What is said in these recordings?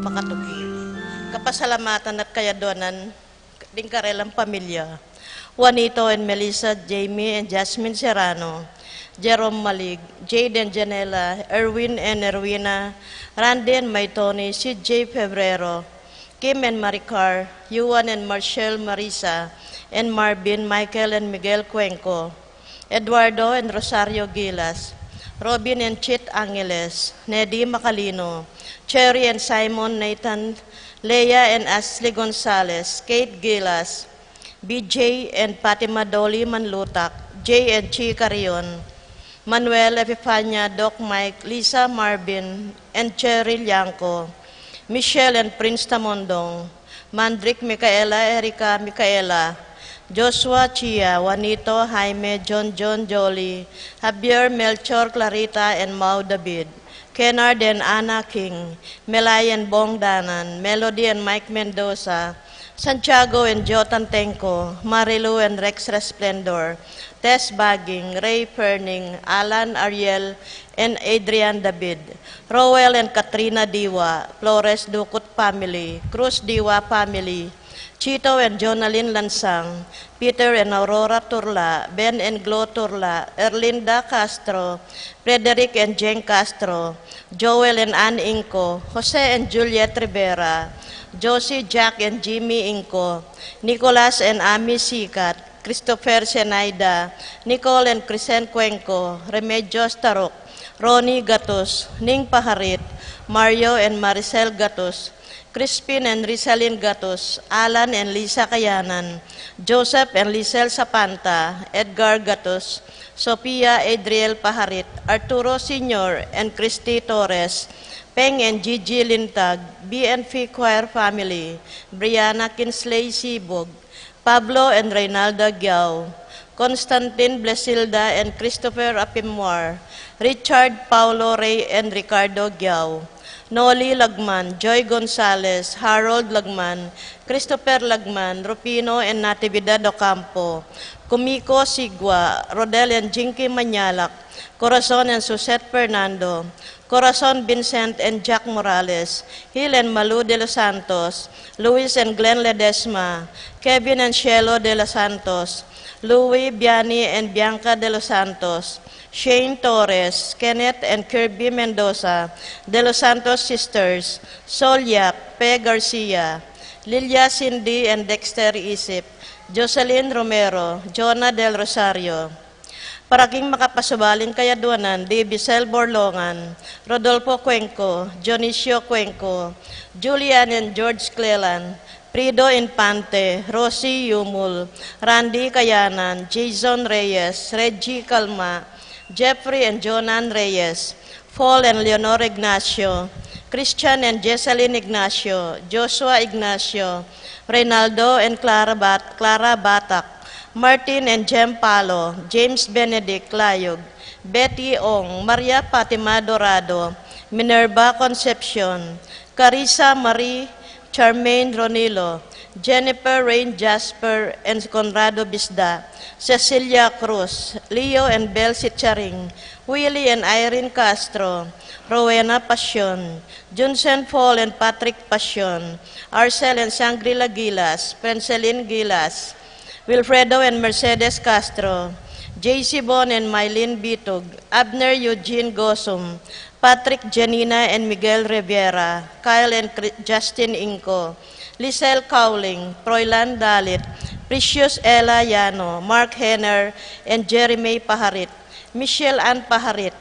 pakatugi. Kapasalamatan at kayadonan ding karelang pamilya. Juanito and Melissa, Jamie and Jasmine Serrano, Jerome Malig, Jade and Janela, Erwin and Erwina, Randy and Maitoni, CJ Febrero, Kim and Maricar, Yuan and Marshall Marisa, and Marvin, Michael and Miguel Cuenco, Eduardo and Rosario Gilas, Robin and Chit Angeles, Neddy Macalino, Cherry and Simon Nathan, Leia and Ashley Gonzalez, Kate Gilas, BJ and Fatima Dolly Manlutak, Jay and Chi Carion, Manuel Epifania, Doc Mike, Lisa Marvin, and Cherry Lianco, Michelle and Prince Tamondong, Mandrick Micaela, Erika Micaela, Joshua Chia, Juanito, Jaime, John Jolie, Javier, Melchor, Clarita, and Mau David, Kennard and Anna King, Melay and Bong Danan, Melody and Mike Mendoza, Santiago and Jotan Tenko, Marilu and Rex Resplendor, Tess Bagging, Ray Perning, Alan Ariel, and Adrian David, Rowell and Katrina Diwa, Flores Ducut family, Cruz Diwa family, Chito and Jonalyn Lansang, Peter and Aurora Turla, Ben and Glo Turla, Erlinda Castro, Frederick and Jen Castro, Joel and Ann Inco, Jose and Juliet Rivera, Josie, Jack and Jimmy Inco, Nicolas and Ami Sikat, Christopher Senaida, Nicole and Crisen Cuenco, Remedios Tarok, Ronnie Gatos, Ning Paharit, Mario and Maricel Gatos, Crispin and Rizalyn Gatos, Alan and Lisa Kayanan, Joseph and Lisel Sapanta, Edgar Gatos, Sophia Adriel Paharit, Arturo Sr. and Christy Torres, Peng and Gigi Lintag, BNF Choir family, Brianna Kinsley Sibog, Pablo and Reynalda Giao, Constantine Blesilda and Christopher Apimwar, Richard Paulo Ray and Ricardo Giao, Noli Lagman, Joy Gonzalez, Harold Lagman, Christopher Lagman, Rufino and Natividad Ocampo, Kumiko Sigua, Rodel and Jinky Manyalak, Corazon and Susette Fernando, Corazon Vincent and Jack Morales, Hill and Malu de los Santos, Luis and Glenn Ledesma, Kevin and Shelo de los Santos, Louie, Biani and Bianca de los Santos, Shane Torres, Kenneth and Kirby Mendoza, De Los Santos Sisters, Sol Yap, Pe Garcia, Lilia Cindy and Dexter Isip, Jocelyn Romero, Jonah Del Rosario, para king makapasubaling kayaduanan, di Bisel Borlongan, Rodolfo Cuenco, Dionisio Cuenco, Julian and George Cleland, Prido Infante, Rosie Yumul, Randy Kayanan, Jason Reyes, Reggie Calma, Jeffrey and Jonan Reyes, Paul and Leonor Ignacio, Christian and Jessalyn Ignacio, Joshua Ignacio, Reynaldo and Clara Batak, Martin and Jem Palo, James Benedict Layog, Betty Ong, Maria Fatima Dorado, Minerva Concepcion, Carissa Marie, Charmaine Ronilo, Jennifer Rain Jasper and Conrado Bisda, Cecilia Cruz, Leo and Bel Sitcharing, Willie and Irene Castro, Rowena Passion, Junsen Paul and Patrick Passion, Arcel and Shangri-La Gilas, Prenselin Gilas, Wilfredo and Mercedes Castro, JC Bon and Mylene Bitog, Abner Eugene Gosum, Patrick Janina and Miguel Rivera, Kyle and Justin Inco, Lisel Cowling, Proylan Dalit, Precious Ella Yano, Mark Henner, and Jeremy Paharit, Michelle Ann Paharit,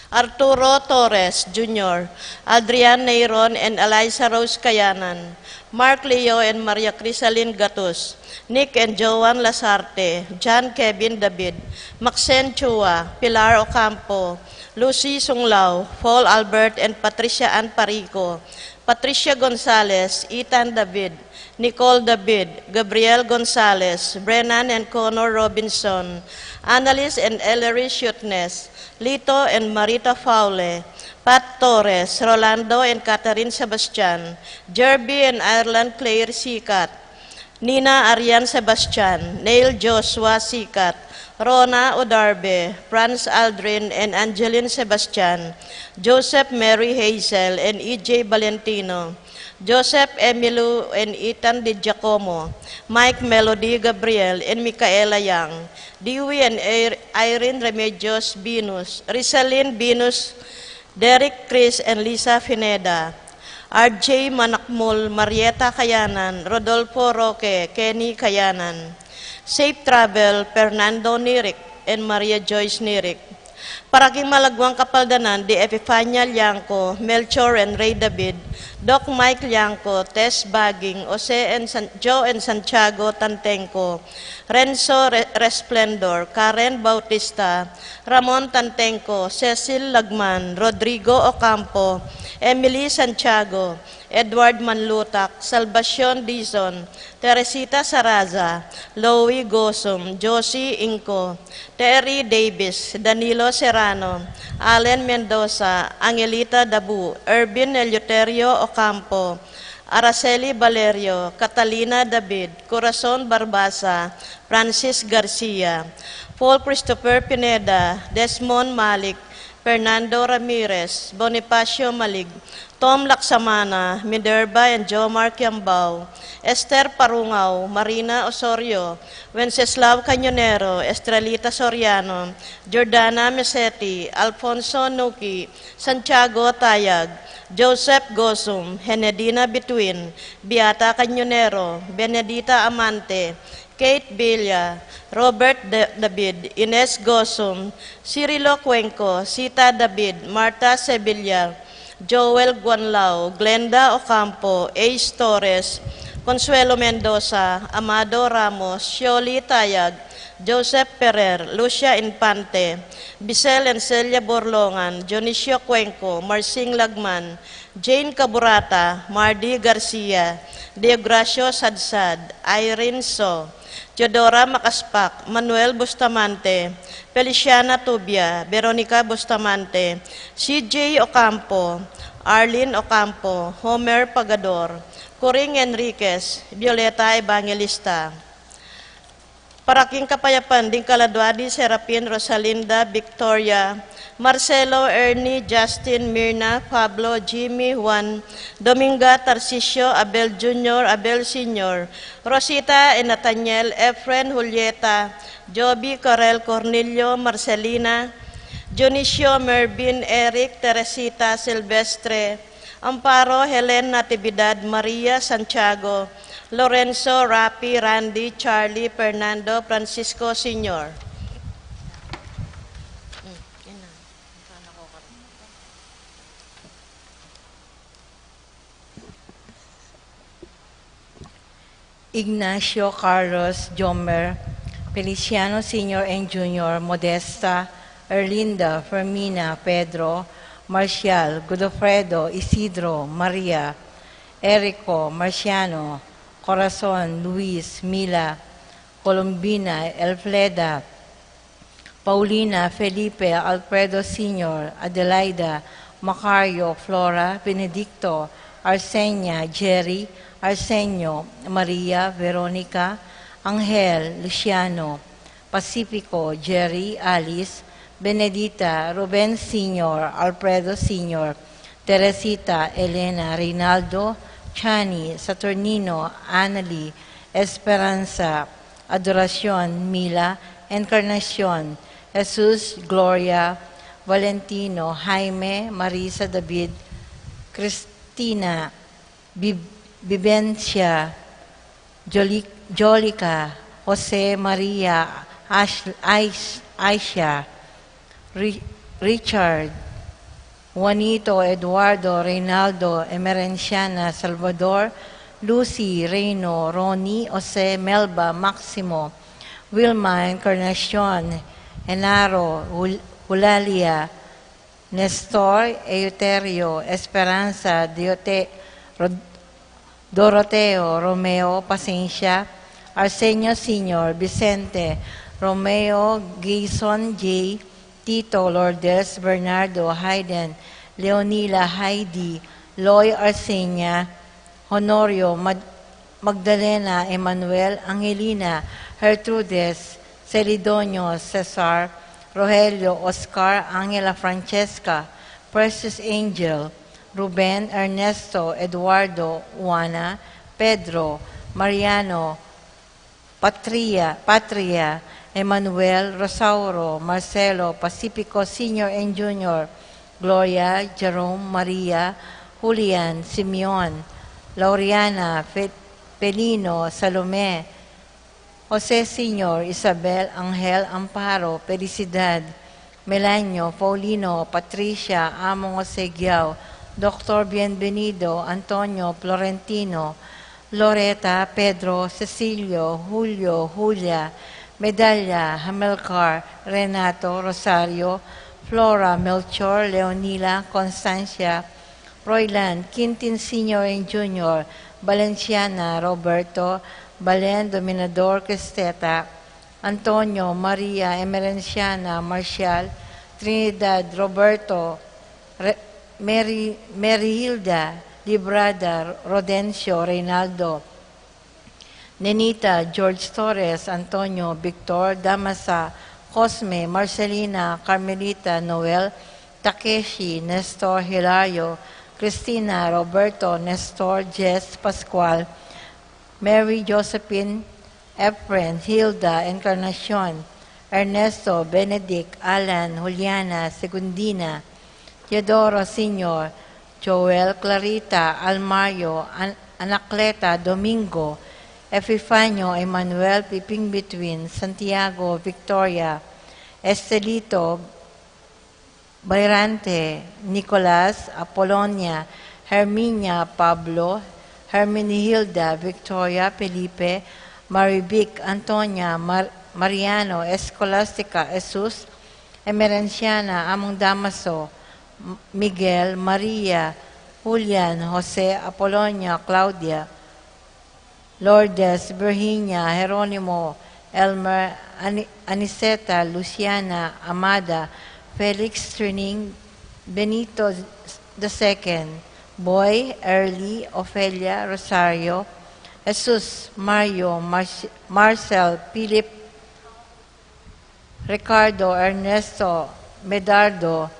Arturo Torres Jr., Adrian Neyron and Eliza Rose Kayanan, Mark Leo and Maria Crisaline Gatus, Nick and Joan Lasarte, John Kevin David, Maxen Chua, Pilar Ocampo, Lucy Sunglao, Paul Albert and Patricia Ann Parico, Patricia Gonzalez, Ethan David, Nicole David, Gabriel Gonzalez, Brennan and Connor Robinson, Annalise and Ellery Shutness, Lito and Marita Faule, Pat Torres, Rolando and Catherine Sebastian, Jerby and Ireland Claire Sikat, Nina Arian Sebastian, Neil Joshua Sikat, Rona Odarbe, Franz Aldrin and Angeline Sebastian, Joseph Mary Hazel and E.J. Valentino, Joseph Emilio and Ethan Di Giacomo, Mike Melody Gabriel and Micaela Yang, Dewey and Irene Remedios Binus, Rizalyn Binus, Derek Chris and Lisa Fineda, RJ Manakmul, Marieta Kayanan, Rodolfo Roque, Kenny Kayanan, Safe Travel, Fernando Nirik, and Maria Joyce Nirik. Paraking malagwang kapaldanan, di Epifania Liangco, Melchor and Ray David, Doc Mike Liangco, Tess Baging, Joe and Santiago Tantenco, Renzo Resplendor, Karen Bautista, Ramon Tantenco, Cecil Lagman, Rodrigo Ocampo, Emily Santiago, Edward Manlutak, Salvacion Dizon, Teresita Saraza, Louie Gosum, Josie Inco, Terry Davis, Danilo Serrano, Allen Mendoza, Angelita Dabu, Ervin Eleuterio Ocampo, Araceli Valerio, Catalina David, Corazon Barbasa, Francis Garcia, Paul Christopher Pineda, Desmond Malik, Fernando Ramirez, Bonifacio Malig, Tom Laksamana, Minerva and Jomar Kiambao, Esther Parungaw, Marina Osorio, Wenceslao Cañonero, Estrelita Soriano, Jordana Mesetti, Alfonso Nuki, Santiago Tayag, Joseph Gosum, Henedina Bituin, Beata Cañonero, Benedita Amante, Kate Villa, Robert David, Ines Gosum, Cirilo Cuenco, Sita David, Marta Sevilla, Joel Guanlao, Glenda Ocampo, Ace Torres, Consuelo Mendoza, Amado Ramos, Shioli Tayag, Joseph Ferrer, Lucia Infante, Bisel and Celia Borlongan, Dionisio Cuenco, Marcing Lagman, Jane Caburata, Mardy Garcia, Deogracio Sadsad, Irene So, Teodora Makaspak, Manuel Bustamante, Feliciana Tubia, Veronica Bustamante, CJ Ocampo, Arlene Ocampo, Homer Pagador, Coring Enriquez, Violeta Evangelista. Paraking Kapayapan, Ding Kaladwadi, Serapin, Rosalinda, Victoria, Marcelo, Ernie, Justin, Mirna, Pablo, Jimmy, Juan, Dominga, Tarcisio, Abel Jr., Abel Sr., Rosita and Nathaniel, Efren, Julieta, Joby, Corel, Cornelio, Marcelina, Dionisio, Mervin, Eric, Teresita, Silvestre, Amparo, Helen Natividad, Maria Santiago, Lorenzo, Rapi, Randy, Charlie, Fernando, Francisco Sr. Ignacio Carlos Jomer, Feliciano Sr. and Jr., Modesta, Erlinda, Fermina, Pedro, Marcial, Godofredo, Isidro, Maria, Erico, Marciano, Corazon, Luis, Mila, Colombina, Elfleda, Paulina, Felipe, Alfredo Sr., Adelaida, Macario, Flora, Benedicto, Arsenia, Jerry, Arsenio, Maria, Veronica, Angel, Luciano, Pacifico, Jerry, Alice, Benedita, Ruben Sr., Alfredo Sr., Teresita, Elena, Reynaldo, Chani, Saturnino, Annalie, Esperanza, Adoracion, Mila, Encarnacion, Jesus, Gloria, Valentino, Jaime, Marisa David, Cristina, Vivencia, Jolica, Jose Maria, Aisha, Richard, Juanito, Eduardo, Reynaldo, Emerenciana, Salvador, Lucy, Reyno, Ronnie, Jose, Melba, Maximo, Wilma, Encarnacion, Enaro, Hulalia, Nestor, Euterio, Esperanza, Doroteo, Romeo, Pacencia, Arsenio Sr., Vicente, Romeo, Gayson, J., Tito, Lourdes, Bernardo, Hayden, Leonila, Heidi, Loy Arsenia, Honorio, Magdalena, Emmanuel, Angelina, Gertrudes, Celidonio Cesar, Rogelio Oscar, Angela Francesca, Precious Angel, Ruben Ernesto Eduardo Juana, Pedro, Mariano, Patria, Emmanuel, Rosauro, Marcelo, Pacifico Senior and Junior, Gloria, Jerome, Maria, Julian, Simeon, Laureana, Pelino, Salome, Jose Senior, Isabel, Angel, Amparo, Felicidad, Melanio, Paulino, Patricia, Among Jose Giao, Dr. Bienvenido, Antonio, Florentino, Loreta, Pedro, Cecilio, Julio, Julia, Medalla, Hamilcar, Renato, Rosario, Flora, Melchor, Leonila, Constancia, Royland, Quintin Senior and Junior, Valenciana, Roberto, Balen, Dominador, Cristeta, Antonio, Maria, Emerenciana, Marcial, Trinidad, Roberto, Hilda, Librada, Rodencio, Reynaldo, Nenita, George Torres, Antonio, Victor, Damasa, Cosme, Marcelina, Carmelita, Noel, Takeshi, Nestor, Hilario, Cristina, Roberto, Nestor, Jess, Pascual, Mary, Josephine, Efren, Hilda, Encarnacion, Ernesto, Benedict, Alan, Juliana, Segundina, Teodoro Senior, Joel, Clarita, Almario, Anacleta, Domingo, Epifanio, Emmanuel, Piping Between, Santiago, Victoria, Estelito, Bayrante, Nicolas, Apolonia, Herminia, Pablo, Hermenihilda, Victoria, Felipe, Maribic, Antonia, Mariano, Escolastica, Jesus, Emerenciana, Among Damaso, Miguel, Maria, Julian, Jose, Apolonia, Claudia, Lourdes, Virginia, Jeronimo, Elmer, Aniseta, Luciana, Amada, Felix Trining, Benito II, Boy, Early, Ofelia, Rosario, Jesus, Mario, Marcel, Philip, Ricardo, Ernesto, Medardo,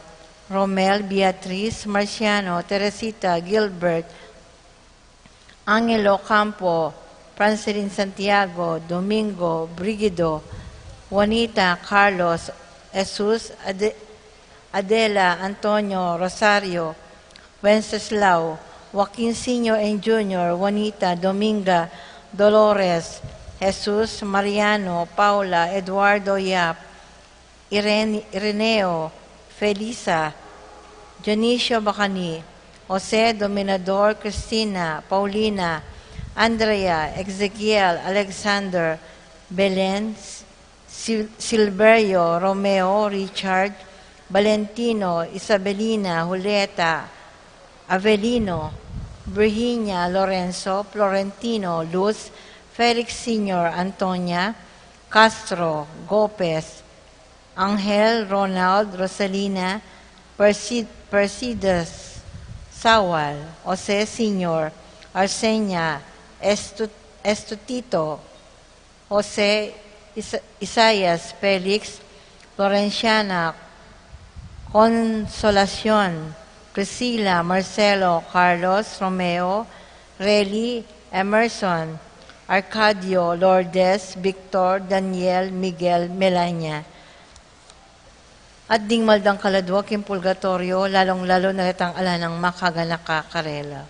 Romel, Beatriz, Marciano, Teresita, Gilbert, Angelo Campo, Francelin Santiago, Domingo, Brigido, Juanita, Carlos, Jesus, Adela, Antonio, Rosario, Wenceslao, Joaquin Senior and Junior, Juanita, Dominga, Dolores, Jesus, Mariano, Paula, Eduardo Yap, Ireneo, Felisa, Dionisio Bacani, Jose Dominador, Cristina, Paulina, Andrea, Ezequiel, Alexander, Belen, Silverio, Romeo, Richard, Valentino, Isabelina, Julieta, Avelino, Virginia, Lorenzo, Florentino, Luz, Felix Sr., Antonia, Castro, Gopez, Angel, Ronald, Rosalina, Persidas, Sawal, Jose Sr., Arsenia, Estutito, Jose Isayas, Felix, Florenciana, Consolacion, Priscilla, Marcelo, Carlos, Romeo, Relly, Emerson, Arcadio, Lourdes, Victor, Daniel, Miguel, Melania. At ding maldang kaladwa, kim purgatorio, lalong-lalo na kitang ala ng makaganaka karela.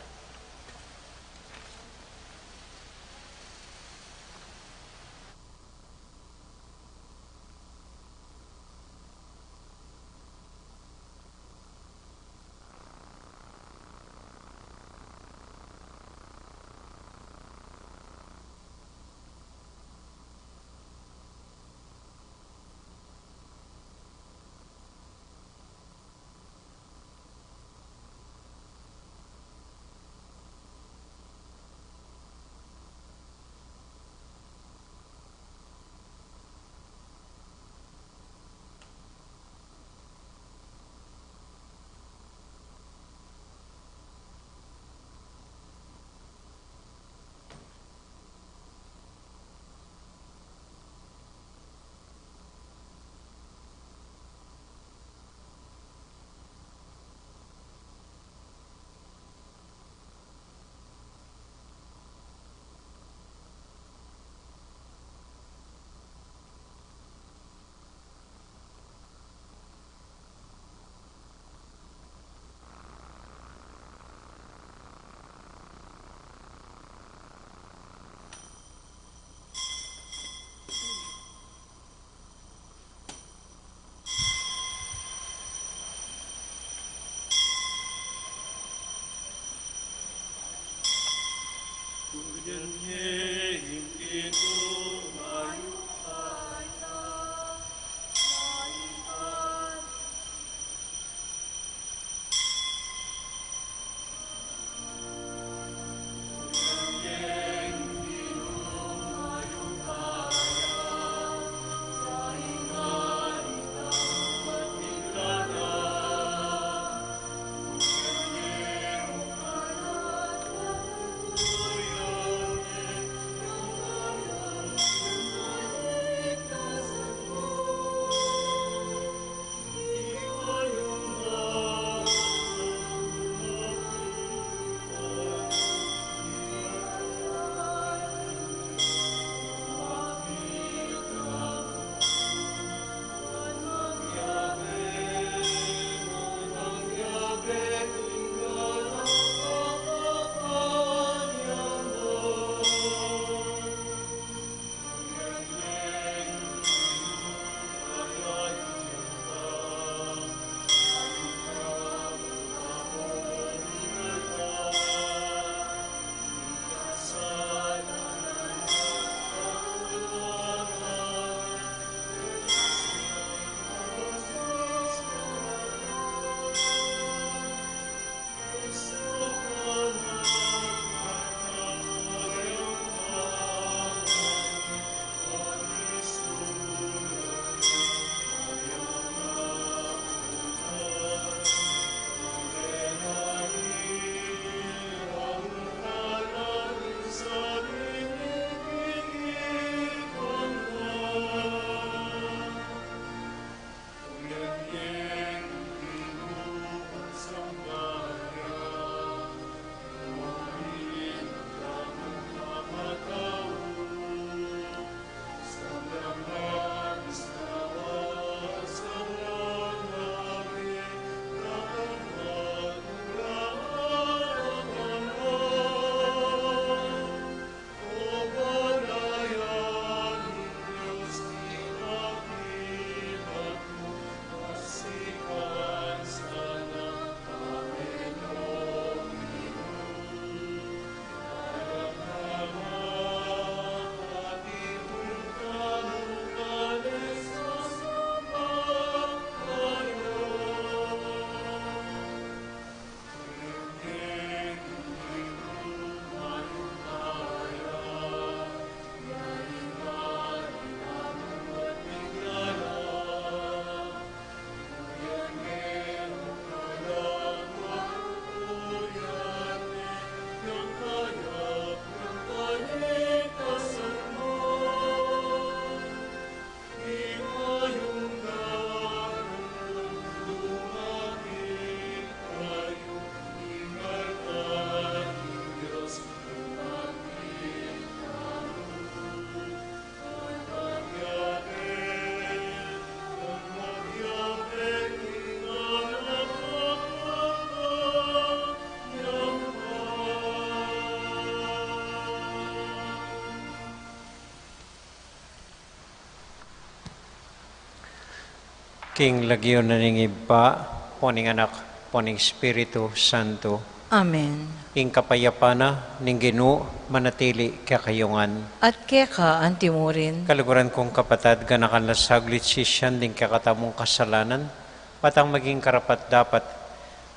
King lagyo na ning iba, poning anak, poning Espiritu Santo. Amen. Ing kapayapana, ning Ginoo manatili kakayungan. At keka antimurin, Kaluguran kong kapatad, ganakan lasaglit siyan ding kakatamong kasalanan, patang maging karapat dapat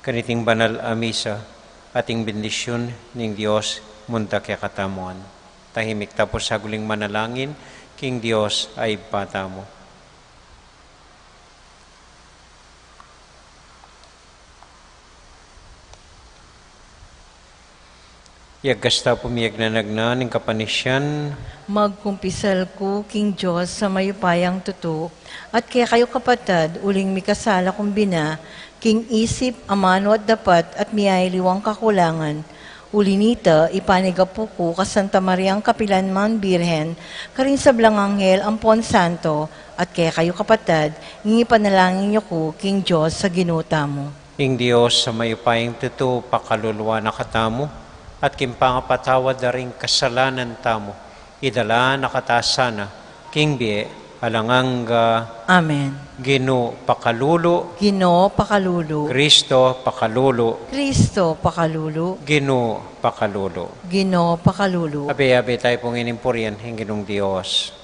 kaniting banal a misa, ating bendisyon ning Dios munta kakatamuan. Tahimik tapos sa guling manalangin, King Dios ay patamo. Yagkasta pumiyag na nagnan ng kapanisyan, magkumpisal ko, King Diyos, sa mayupayang tuto, at kaya kayo kapatad, uling mikasala kumbina, King isip, amano at dapat, at miyayliwang kakulangan, ulinita, ipanigapu ko, ka Santa Mariang Kapilanman Birhen, karin sa Blanganghel, Ampon Santo, at kaya kayo kapatad, ngingi panalangin niyo ko, King Diyos, sa ginuta mo. ing Dios sa mayupayang tuto pakaluluwa na katamo, at kimpangapatawad na rin kasalanan tamo, idala nakatasana, King Bie, alanganga, Amen. Ginoo pakalulo, Ginoo pakalulu, Kristo pakalulo, Kristo pakalulu, Ginoo pakalulo. Ginoo pakalulu. Abe-abe tayo pong inimpuryan, Ginong Dios.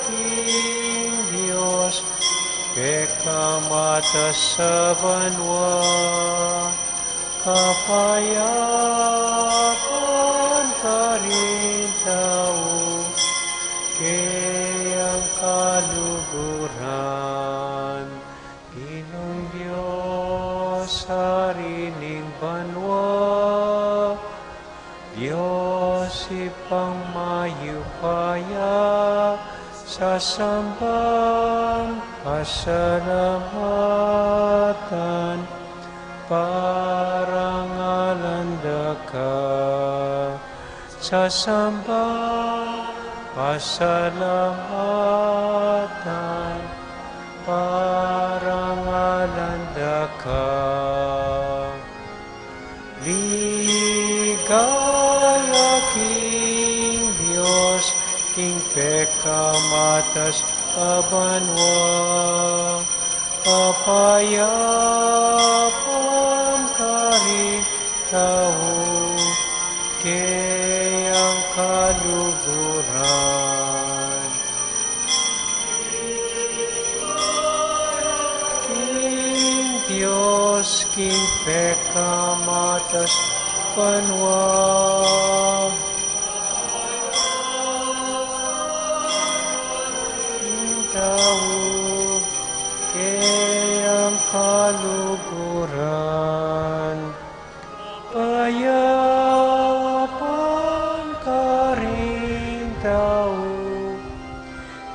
King Dios, pekamata sa banwa, kapayapan ka rin tao, kayang kaluguran. Ginong Diyos, harining banwa, Diyos ipang mayupaya, sa sambang pasalamatan, parangalanda ka. Sa sambang pasalamatan, parangalanda ka. Ligaya King Dios, King pekamatas abanwa, kapayapan kari tao, kayang kaluguran. King Dios, King pekamatas banwa, tao, kayang kaluguran, payapan ka rin tao,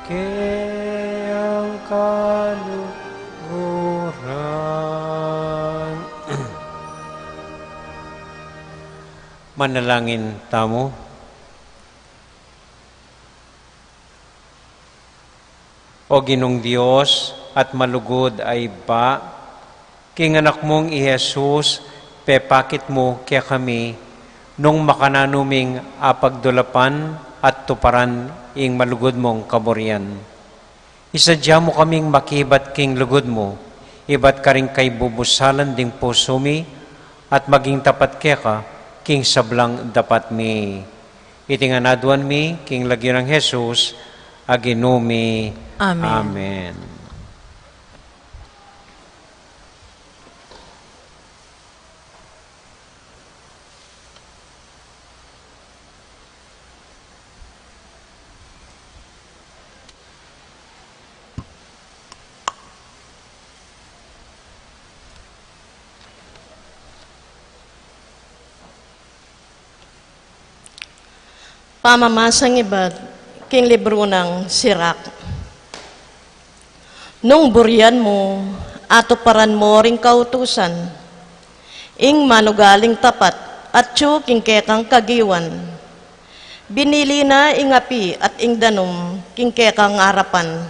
kayang kaluguran. Manalangin tamo. O Ginong Diyos, at malugod ay ba, king anak mong i-Jesus, pepakit mo kaya kami, nung makananuming apagdulapan at tuparan ing malugod mong kaburian. Isadya mo kaming makibat king lugod mo, ibat ka rin kay bubusalan ding puso mi, at maging tapat kaya ka, king sablang dapat mi. Itinganaduan mi, king lagi ng Jesus, aginumi. Amen. Amen. Pamamasang iba't king libro ng Sirak. Nung burian mo, atuparan mo ring kautusan, ing manugaling tapat at tsuking kekang kagiwan. Binili na ing api at ing danom, king kekang arapan.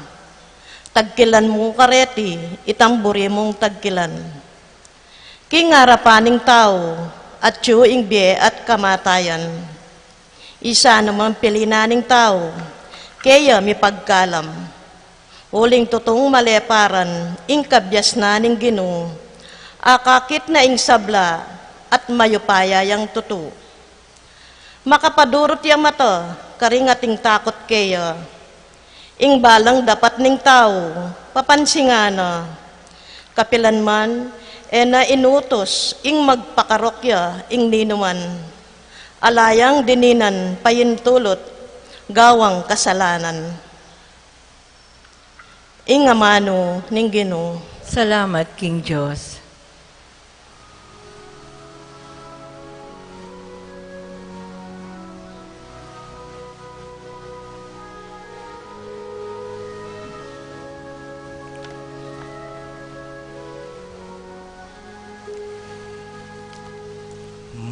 Tagkilan mo kareti, itamburi mong tagkilan. King arapaning tao, at ing biye at kamatayan. Isa namang pilinaning tao, kaya mi pagkalam. Uling tutong maleparan, ing kabyas na ning Ginoo, akakit na ing sabla, at mayupaya yang tutu. Makapadurot yang mata, karingating takot kaya, ing balang dapat ning tao, papansingana, kapilan man, na inutos, ing magpakarokya, ing ninuman, alayang dininan, payintulot, gawang kasalanan. Ing amano ning Ginoo. Salamat, King Diyos.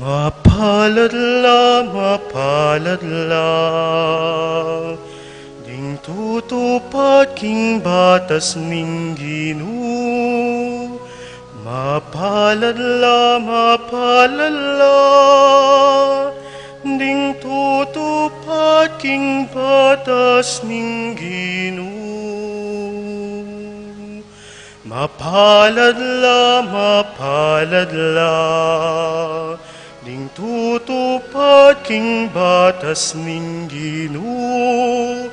Mapalad la, ding tutupad king batas ning Ginoo. Mapalad la, ding tutupad king batas ning Ginoo. Mapalad la, ding tutupad king batas ning Ginoo.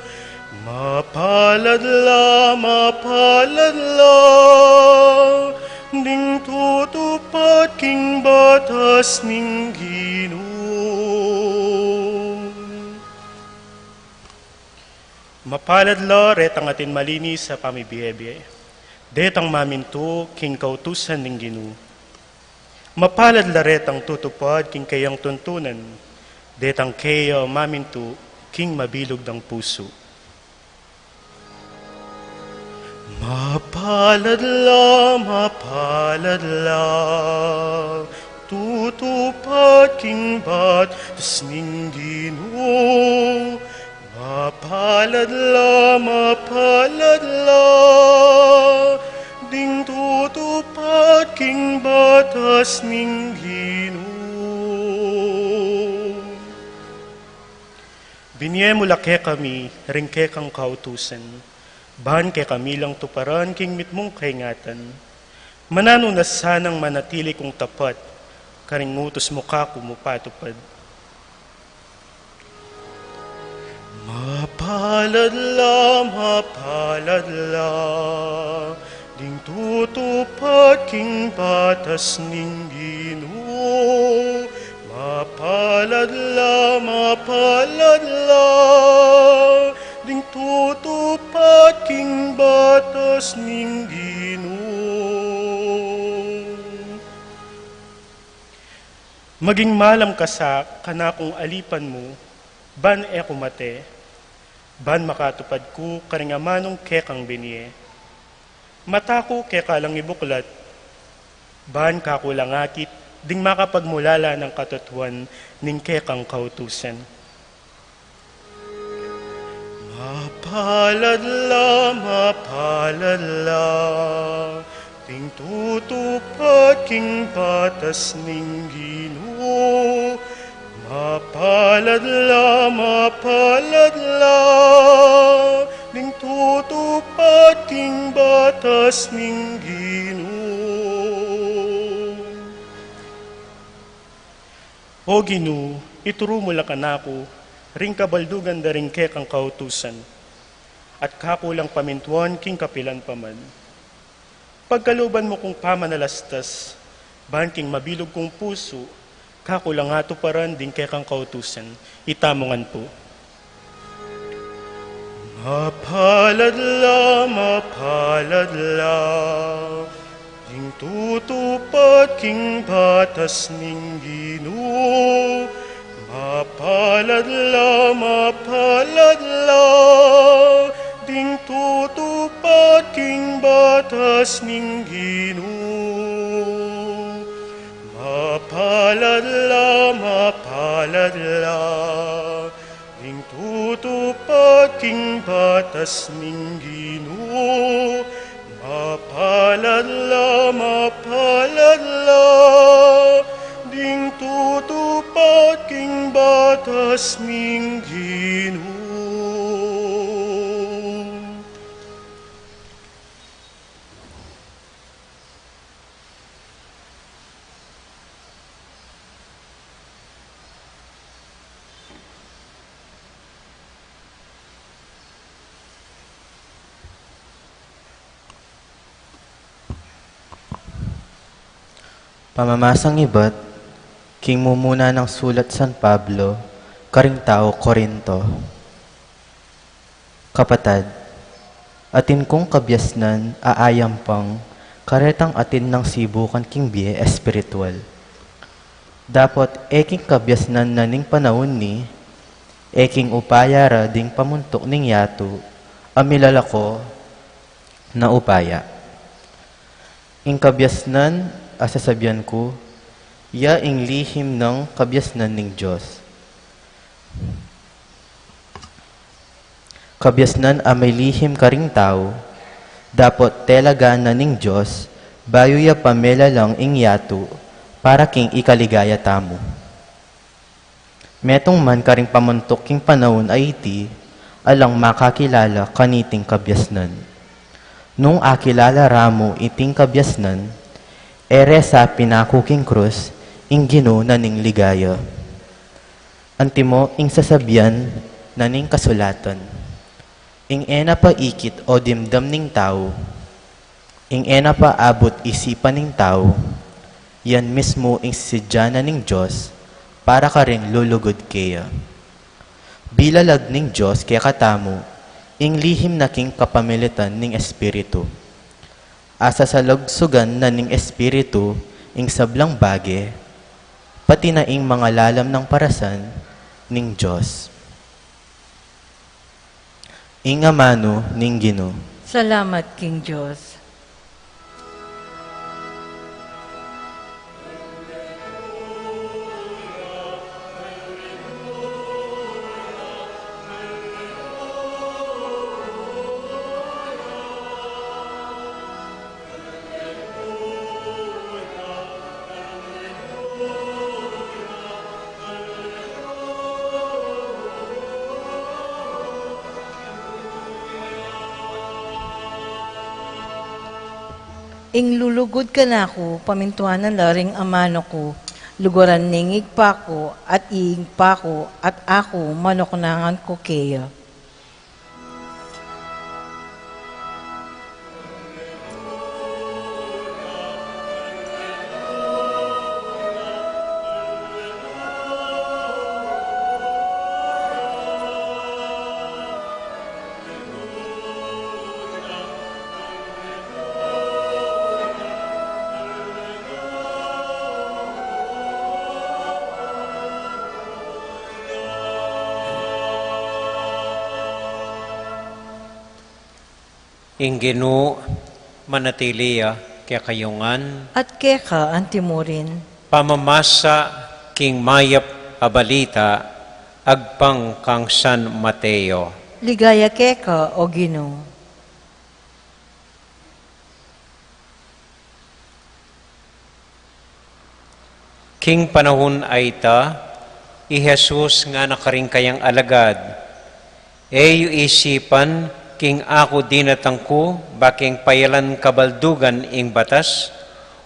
Mapalad la, ding tutupad king batas ning Ginoo. Mapalad la, retang atin malinis sa pamibiyebe. Detang maminto king kautusan ning Ginoo. Mapalad laret ang tutupad king kayang tuntunan, detang kaya mamintu king mabilog ng puso. Mapalad la, tutupad king batas ning Ginoo. Mapalad la, ding tutupad king batas ning Ginoo. Binyemula ke kami, ring ke kang kautusan, bahan ke kami lang tuparan king mitmong kaingatan. Manano na sanang manatili kong tapat, karing utos mo ka kumupatupad. Mapalad la, ding tutupad king batas ning Ginoo. Mapalad la, ding tutupad king batas ning Ginoo. Maging malam ka sa kanakong alipan mo, ban e kumate, ban makatupad ko karingamanong kekang binye. Matako kekalang ibuklat, ban kakulangakit, ding makapagmulala ng katutuan ning kekang kautusan. Mapalad la, ding tutupad king batas ning Ginoo. Mapalad la, ding tutupad king batas ning Ginoo. O Ginoo, ituro mo la kanako, ring kabaldugan da ring kekang kautusan, at kakulang pamintuan king kapilan paman. Pagkaluban mo kong pamanalastas, bahan king mabilog kong puso, kakulang ato paran din kekang kautusan, itamongan po. Mapalad la, ding tutupad king batas ning Ginoo. Mapalad la, ting tutupad king batas ning Ginoo. Mapalad la, ding tutupad king batas ning Ginoo. Mapalad la, ding tutupad king batas ning Ginoo. Pamamasang iba't, king mumuna ng sulat San Pablo, karing tao Korinto. Kapatad, atin kong kabyasnan aayam pang karetang atin ng sibukan king biye espiritual. Dapat eking kabyasnan na ning panahon ni, eking upayara ding pamuntok ning yato, amilala ko na upaya. Ing kabyasnan, asasabihan ko, ya ing lihim ng kabyasnan ning Diyos. Kabyasnan a may lihim karing tao, dapat telaga na ning Diyos, bayo ya pamela lang ing yato, para king ikaligaya tamo. Metong man karing pamuntok king panahon ay iti, alang makakilala kaniting kabyasnan. Nung akilala ramo iting kabyasnan, ere sa pinakuking krus, ing Ginoo na ning ligaya. Antimo ing sasabian na ning kasulatan. Ing ena pa ikit o dimdam ning tao, ing ena pa abot isipan ning tao, yan mismo ing sidyana ning Diyos, para ka ring lulugod kaya. Bilalag ning Diyos kaya katamo, ing lihim na king kapamilitan ning Espiritu. Asa sa lagsugan na ning Espiritu, ing sablang bage, pati na ing mga lalam ng parasan ning Diyos. Ing amano ning Ginoo. Salamat, King Diyos. Ing lulugod ka na ko, pamintuan ng laring amano ko, luguran ningig pa ko, at iing pa ko, at ako manoknangan ko kaya. Ing Ginoo manatiliya kaya kayungan, At keka antimurin, pamamasa king mayap abalita, agpang kang San Mateo. ligaya keka o Ginoo. King panahon ay ta, i Jesus nga nakaring kayang alagad, eyo isipan, king ako dinatangko, baking payalan kabaldugan ing batas,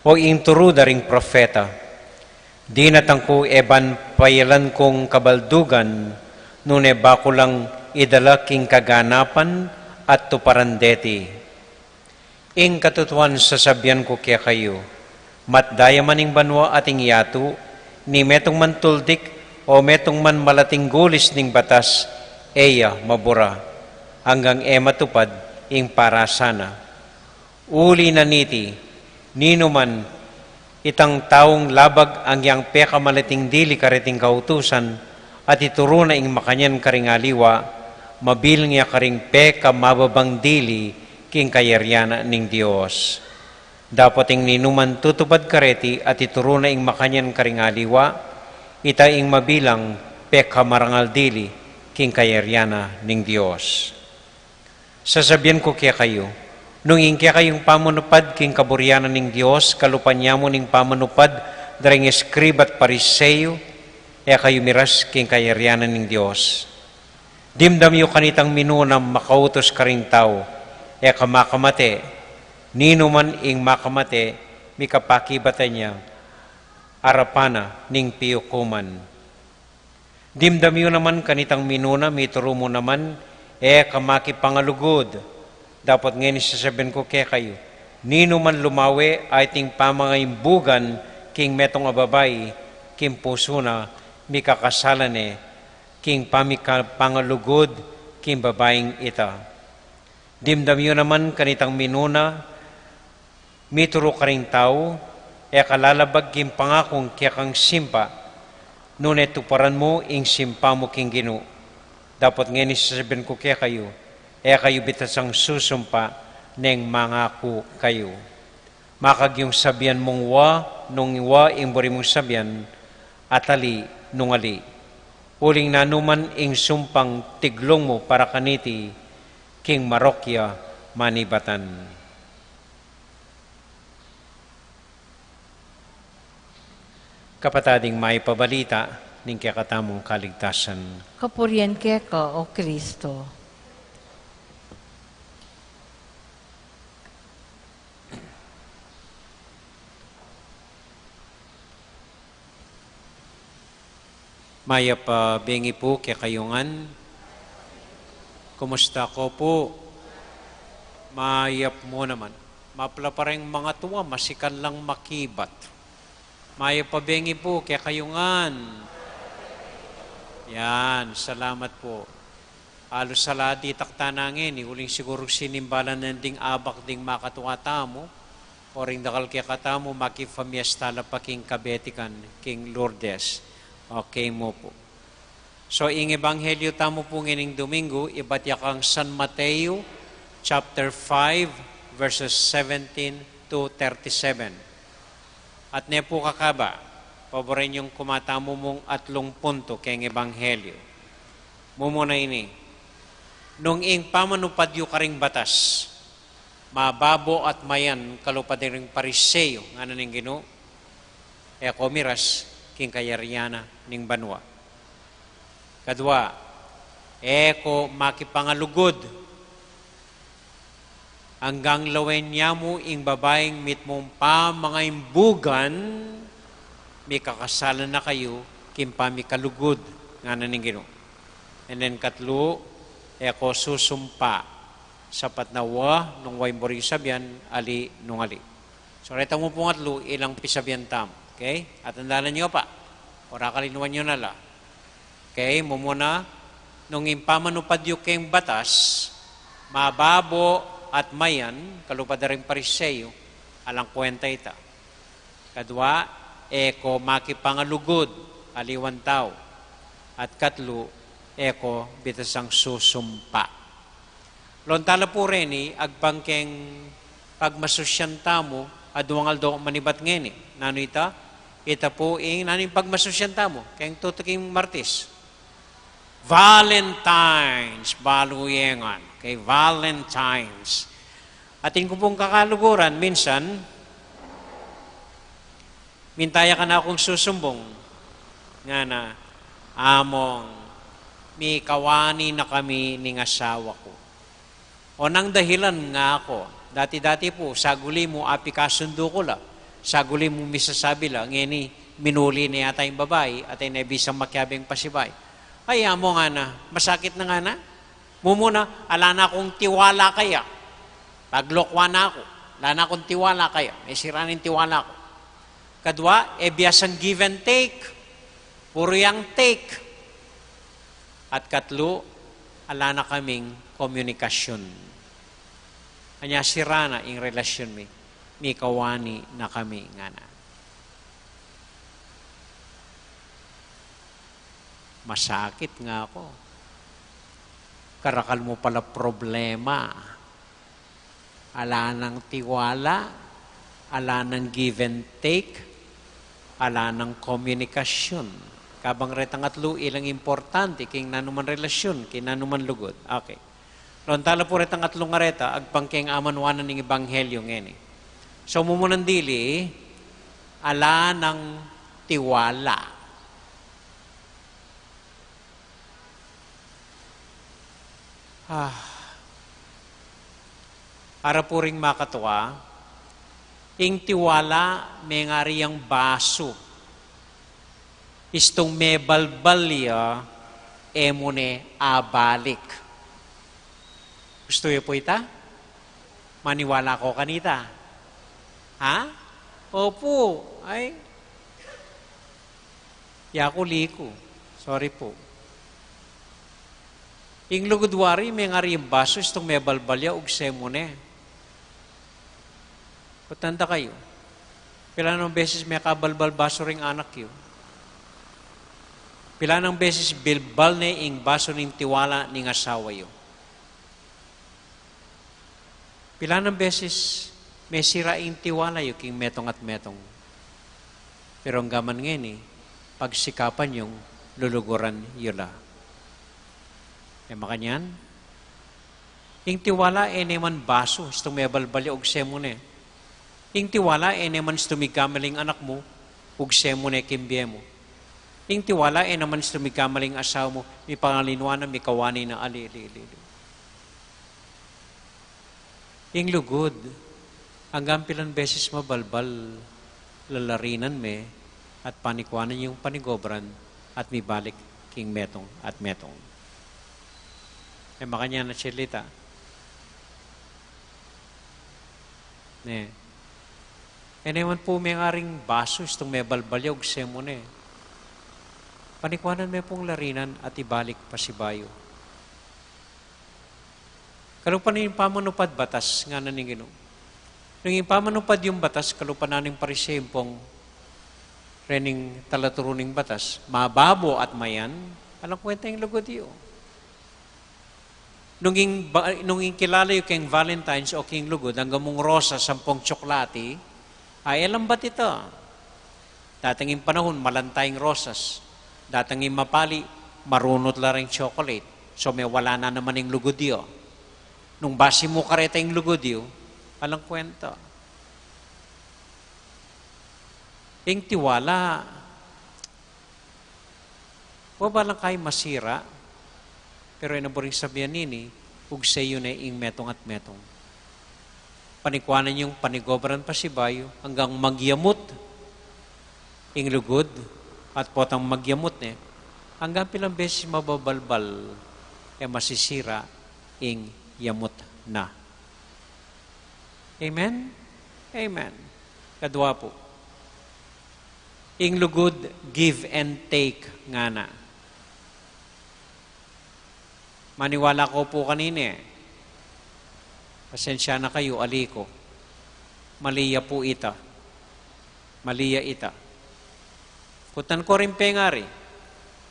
o ing turuda ring profeta. Dinatangko eban payalan kong kabaldugan, nune bako lang idala king kaganapan at tuparandeti. Ing katutuan sasabihan ko kaya kayo, matdaya maning banwa ating yato, ni metong man tuldik o metong man malating gulis ning batas, eya mabura, hanggang matupad ing para sana. Uli na niti, nino man itang taong labag ang yang pekamalating dili kariting kautusan, at ituro na ing makanyan karingaliwa, mabil nga karing peka mababang dili king kayaryana ning Dios. Dapat ing ninuman tutupad kareti at ituro na ing makanyan karing aliwa, ita ing mabilang peka marangal dili king kayaryana ning Dios. Sasabihan ko kaya kayo, nung kaya kayong pamanupad king kaburyanan ning Dios, kalupanya mo ning pamanupad daring eskrib at pariseyo, kayo miras king kayaryanan ning Dios. Dimdam yu kanitang minunam makautos karing tao, kamakamate, nino man ing makamate, mikapakibata niya, arapana ning piyukuman. Dimdam yu naman kanitang minuna, mituro mo naman, kamaki pangalugod. Dapat ngayon sasabihin ko kaya kayo, nino man lumawi ay ting pamangaimbugan king metong ababay, king puso na, mikakasalan king pangalugod, king babaeng ita. Dimdam yun naman kanitang minuna, mituro ka ring tao, kalalabag king pangakong kaya kang simpa, nune tuparan mo ing simpa mo king Gino. Dapat ngayon sasabihin ko kaya kayo bitasang susumpa neng mangako kayo. Makag yung sabihan mong nung ing buri mong sabihan, atali nung ali. Uling nanuman ing sumpang tiglong mo para kaniti, king marokya manibatan. Kapatading may pabalita, ning kakatamong kaligtasan. Kapurian ka, O Kristo. Maya pa bengi po kaya kayungan. Kumusta ko po? Mayap mo naman. Mapla pa rin mga tuwa, masikan lang makibat. Maya pa bengi po kaya kayungan. Yan, salamat po. Halos saladi taktanangin, uling siguro sinimbalan ng ding abak ding makatuwata mo, o ring dakal kaya kata mo, makifamiestala pa king kabetikan, king Lourdes. Okay mo po. So, ing ebanghelyo tamo po ngining Domingo, iba't yakang San Mateo, chapter 5, verses 17 to 37. At ne po kakaba, paborin yung kumatamo mong 3 punto kayong ebanghelyo. Mumuna ini, nung ing pamanupad yu karing batas, mababo at mayan kalupad ring pariseyo, nga naning Gino, komiras, king kayaryana ning banwa. Kadwa, ko makipangalugod hanggang lawen niya mo ing babaeng mit mong pa mga imbugan, may kakasalan na kayo king pamikalugod nga naning Gino. And then katlo, ko susumpa sapat na nung way mo rin sabihan, ali nung ali. So, reta mo po ngatlo, ilang pisabihan tam. Okay? At andalan nyo pa. Ora kalinuan nyo nala. Okay? Mumuna, nung impamanupad yung keng batas, mababo at mayan, kalupad na rin pariseyo, alang kwenta ita. Kadwa, ko makipangalugod, aliwan tao. At katlo, ko bitasang susumpa. Lontala po rin agpangkeng pagmasusyan tamo, aduangal do manibat ngeni. Nano ita? Ita po naning pagmasusyan tamo, kayang tutuking Martis. Valentines, baluyengan. Okay, Valentines. Atin ko pong kakaluguran, minsan, mintaya ka na akong susumbong, nga na, among, may kawani na kami ning asawa ko. O nang dahilan nga ako, dati-dati po, saguli mo, api kasundo ko la. Saguli mo misasabi lang, ngeni, minuli na yata yung babae, at ay naibisang makyabing pasibay. Kaya mo nga na, masakit na nga na. Mumuna, ala na akong tiwala kaya. Paglokwa na ako, ala na akong tiwala kaya. May siranin tiwala ko. Kadwa, biyasang give and take. Puro yang take. At katlo, ala na kaming komunikasyon. Kanya sira na yung relasyon mi. May kawani na kami nga na. Masakit nga ako. Karakal mo pala problema. Ala ng tiwala, ala ng give and take, ala ng komunikasyon. Kabang retang atlo, ilang importante, king nanuman relasyon, king nanuman lugod. Okay. Lontala po retang atlong areta, agpangking amanwanan ng ebanghelyo ngeni. So, mumunan dili, ala ng tiwala. Para po ring makatuwa, ing tiwala may ngari ang baso. Istong may balbalya, emone abalik. Gusto niyo po ita? Maniwala ko kanita. Ha? Opo. Ay. Yako liko. Sorry po. Ing lugudwari, may ngari ang baso, istong may balbalya, ugsemone. Patanda kayo. Pila ng beses may kabalbal baso ring anak yun. Pila ng beses bilbal na ing baso ning tiwala ning asawa yun. Pila ng beses may sira ing tiwala yun king metong at metong. Pero ang gaman ngayon pagsikapan yung luluguran yula. E makanyan, ing tiwala naman baso, istong may balbalya ugsemone ne. Ing tiwala naman stumigamaling anak mo, ugsemone kimbye mo. Ing tiwala naman stumigamaling asawa mo, may pangalinwanan, may kawani na ali. Ing lugod, hanggang pilang beses mabalbal, lalarinan me, at panikwanan yung panigobran, at may balik king metong at metong. E makanya na silita. Ne. E naman po may ngaring baso, itong may balbalyog, semo ne. Panikwanan may pong larinan at ibalik pa si bayo. Kalupan yung pamanupad batas nga na ning Ginoo. Nung yung pamanupad yung batas, kalupan naning parisempong rening talaturuning batas, mababo at mayan, alang kwenta yung lugod iyo. Nung kilala yung king Valentine's o king lugod, hanggang mong rosa, 10 tsoklati, ay alam ba't ito? Datanging panahon, malantaying rosas. Datanging mapali, marunot lang rin chocolate. So may wala na naman yung lugod iyo. Nung basi mo kareta yung lugod iyo, alang kwenta. Ing tiwala, ba lang kayo masira, pero inaburing sabihan nini, ug sa iyo na ing metong at metong. Panikwanan yung panigobran pa si bayo, hanggang magyamot, ing lugod, at potang magyamot ne, hanggang pilang beses mababalbal, masisira, ing yamot na. Amen? Amen. Kadwa po. Ing lugod, give and take nga na. Maniwala ko po kanina pasensya na kayo, aliko. Maliya po ita. Maliya ita. Kutan ko rin pengari.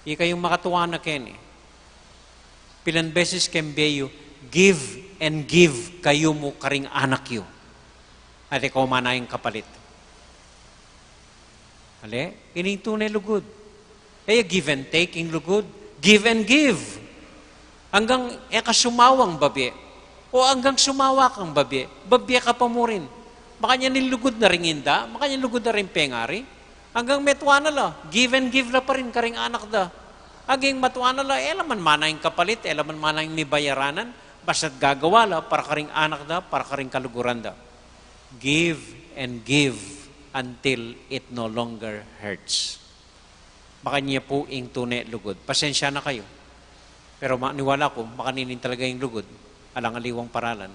Ikayong makatuwa na ken Pilan beses kembeyo, give and give kayo mo karing anak yo. At ikaw manayang kapalit. Ale, ining tunay lugod. Give and take ing lugod. Give and give. Hanggang sumawang babi. O hanggang sumawa kang babi. Babi ka pa mo rin. Baka niya nilugod na rin inda. Baka niya lugod na rin pengari. Hanggang metwa na la. Give and give la pa rin karing anak da. Hanggang matwa na la. Elaman manayang kapalit. Elaman manayang may bayaranan. Basta't gagawa la para karing anak da. Para karing kaluguran da. Give and give until it no longer hurts. Baka niya po ing tunay lugod. Pasensya na kayo. Pero maniwala ko, makaninin talaga yung lugod. Alang-aliwang paralan.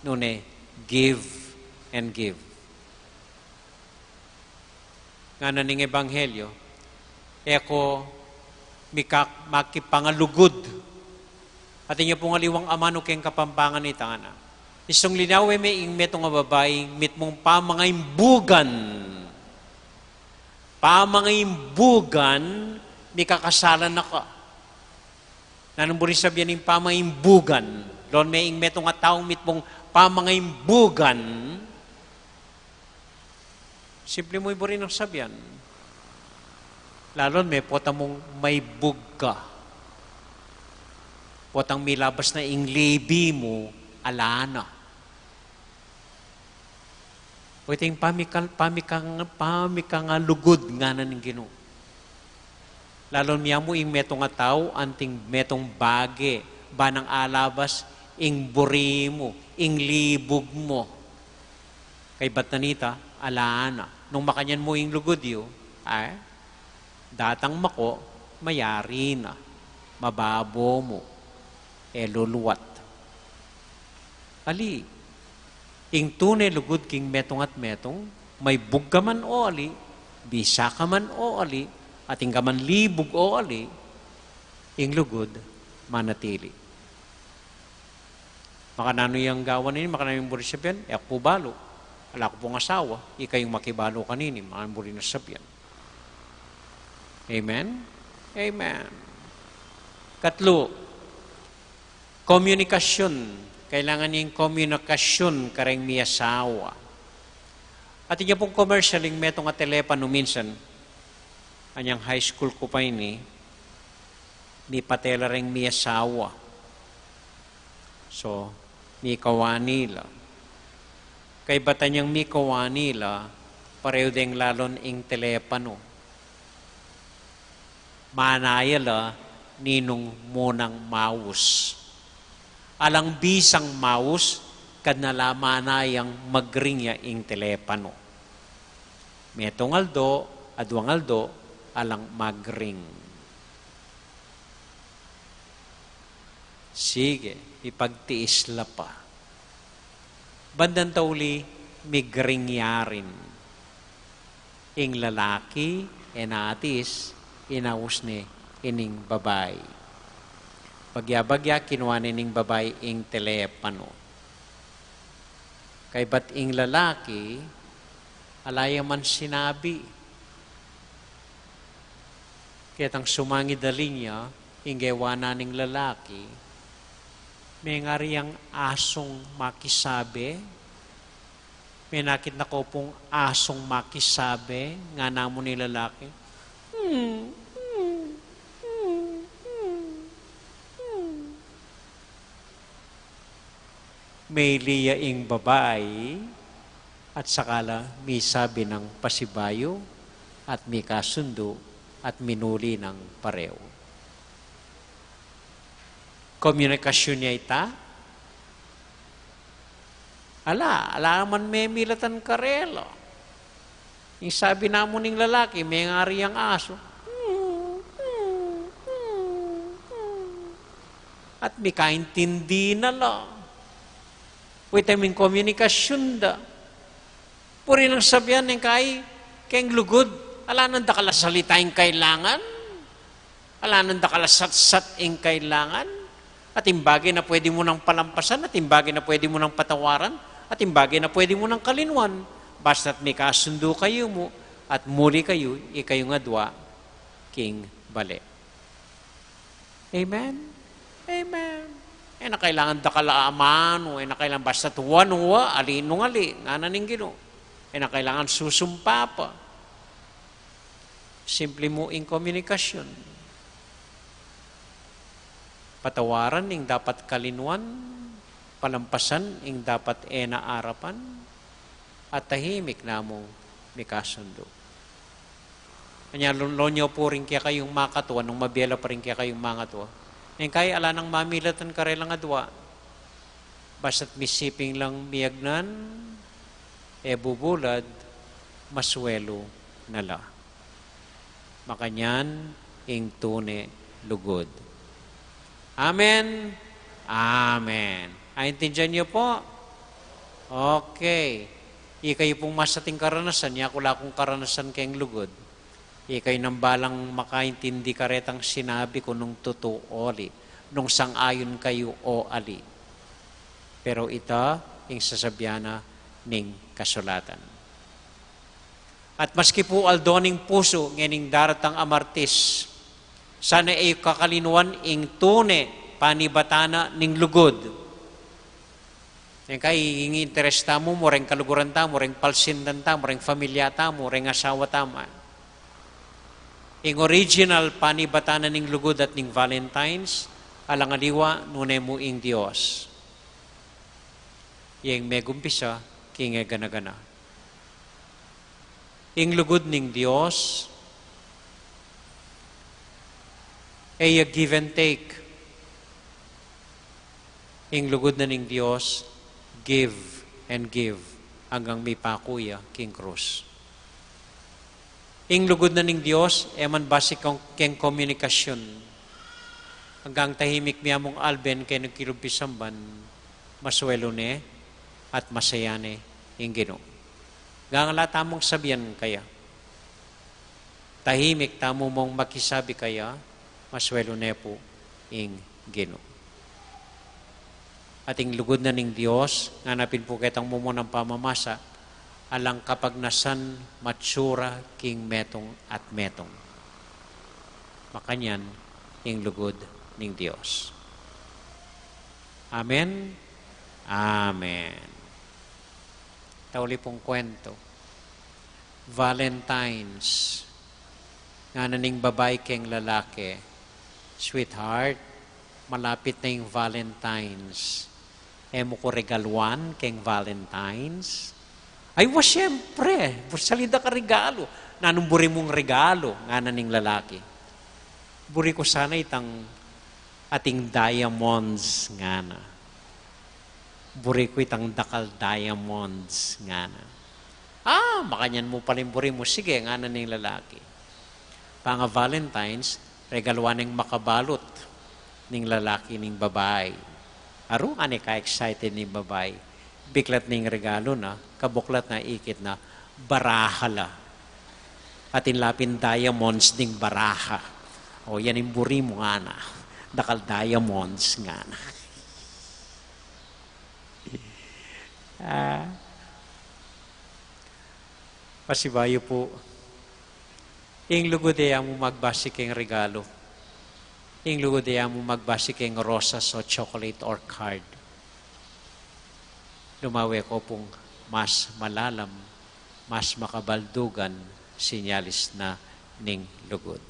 Nune, give and give. Nga na ning ebanghelyo, eko makipangalugod. At inyo pong aliwang amano keng kapampangan ni tangana. Isong linawe may ing metong nga babae, mit mong pamangaimbugan. Pamangaimbugan, may kakasalan na ka. Nanamburi sabihan ng pamaimbugan. Lon may ing metong at taong mitmong pamaimbugan. Simple mo iburi ng sabihan. Lalo may potang mong may bugga. Potang milabas na ing lebi mo, alana. O ito yung pamikang lugod nga na ng Ginoo. Lalo niya mo ing metong ataw, anting metong bage, banang alabas, ing buri mo, ing libog mo. Kay Batnanita, alana. Nung makanyan mo ing lugod yo, ay, datang mako, mayari na, mababo mo, luluwat. Ali, ing tunay lugod king metong at metong, may bugga man o ali, bisa ka man o ali, ating ka man libog o ali, ing lugod, manatili. Makanano yung gawa nini, makanano yung buri sabihan, ako balo. Ala ko pong asawa, ikayong makibalo kanini, makanang buri na sabihan. Amen? Amen. Katlo, komunikasyon. Kailangan yung komunikasyon kareng mi asawa. At iya pong commercialing metong nga telepono minsan, anyang high school ko pa ini, ni patela ring mi asawa. So, mi kawanila. Kay batanyang mi kawanila, pareho ding lalon ing telepono. Manayala, ninong munang mouse. Alang bisang mouse, kad nalamanayang magring ing telepono. Metong aldo, adwang aldo, alang magring. Sige, ipagtiis la pa. Bandang tauli, migringyarin. Ing lalaki, enatis, inaus ni ining babay. Pagyabagya, kinuha ning babay ing telepono. Kay bat ing lalaki, alaya man sinabi. Kaya tang sumangi dalinya, inggewana ning lalaki, may ngariyang asong makisabi, may nakit na ko pong asong makisabi, nga namo ni lalaki, may liya ing babae, at sakala may sabi ng pasibayo, at may kasundo, at minuli ng pareho. Komunikasyon niya ita, ala man may milatan karelo. Yung sabi na mo ning lalaki, may ngari ang aso. At may kaintindi na lang. Wait, may komunikasyon da. Puri nang sabihan ng kayang lugod, ala nang dakalasalita yung kailangan, ala nang dakalasat-sat yung kailangan, at imbagay na pwede mo nang palampasan, at imbagay na pwede mo nang patawaran, at imbagay na pwede mo nang kalinwan, basta't may kasundo kayo mo, at muli kayo, ikayo nga dwa, king bale. Amen? Amen. Na kailangan dakalaaman, na kailangan basta't wanuwa, alinong ali, nga naning Ginoo. Na kailangan susumpa pa. Simple mo in komunikasyon. Patawaran ing dapat kalinwan, palampasan ing dapat enaarapan, at tahimik na mong may kasundo. Kanya lonyo po rin kaya kayong makatwa, nung mabiyala pa rin kaya kayong makatwa. Ngayon kaya ala nang mamilatan karelang adwa, basta't misiping lang miyagnan, bubulad, maswelo nala. Makanyan ing tune lugod. Amen? Amen. Intindihan niyo po? Okay. Ikay pong masating karanasan, niya kula kong karanasan kayong lugod. Ikay nang balang makaintindi karetang sinabi ko nung totoo oli, nung sangayon kayo o ali. Pero ita, ing sasabyana ning kasulatan. At maski po aldoning puso, ngening daratang amartis, Sana ay kakalinuan ing tune, panibatana ning lugod. Yan kay ing interes tamo, mo ring kaluguran tamo, ring palsindan tamo, ring familia tamo, ring asawa tama. Ing original panibatana ning lugod at ning Valentines, alangaliwa nunay mo ing Dios. Yang megumpisa, kinge gana-gana. Ing lugod ning Dios, ay a give and take. Ing lugod na ning Dios, give and give hanggang may pakuya king krus. Ing lugod na ning Dios, eman basic keng komunikasyon. Hanggang tahimik miya mong alben kay nagkilumpisamban, maswelo ne at masayane ing Ginoo. Gangala tamong sabihan kaya. Tahimik tamo mong makisabi kaya, maswelo ne po ing Ginoo. Ating lugod na ning Dios, nganapin po kitang mumunang pamamasa, alang kapag nasan matsura king metong at metong. Makanyan ing lugod ning Dios. Amen? Amen. Tauli pong kwento. Valentines. Nga naning babae keng lalaki. Sweetheart, malapit na yung Valentines. Emo ko regaluan keng Valentines. Ay, syempre, salida ka regalo. Nanumburi mong regalo, nga naning lalaki. Buri ko sana itang ating diamonds nga na. Buri ko itang dakal diamonds nga na. Makanyan mo palimburi mo. Sige, nga naning lalaki. Panga Valentines, regaluan ng makabalot ning lalaki ning babae. Aro, ane ka-excited ning babae. Biklat ning regalo na, kabuklat na ikit na, barahala. At inlapin diamonds ning baraha. O, yan yung buri mo nga na. Dakal diamonds nga na. Pasibayo po. Ing lugod mo magbasi keng regalo. Ing lugod mo magbasi keng rosas o chocolate or card. Lumawi ko pong mas malalam, mas makabaldugan, sinyalis na ning lugod.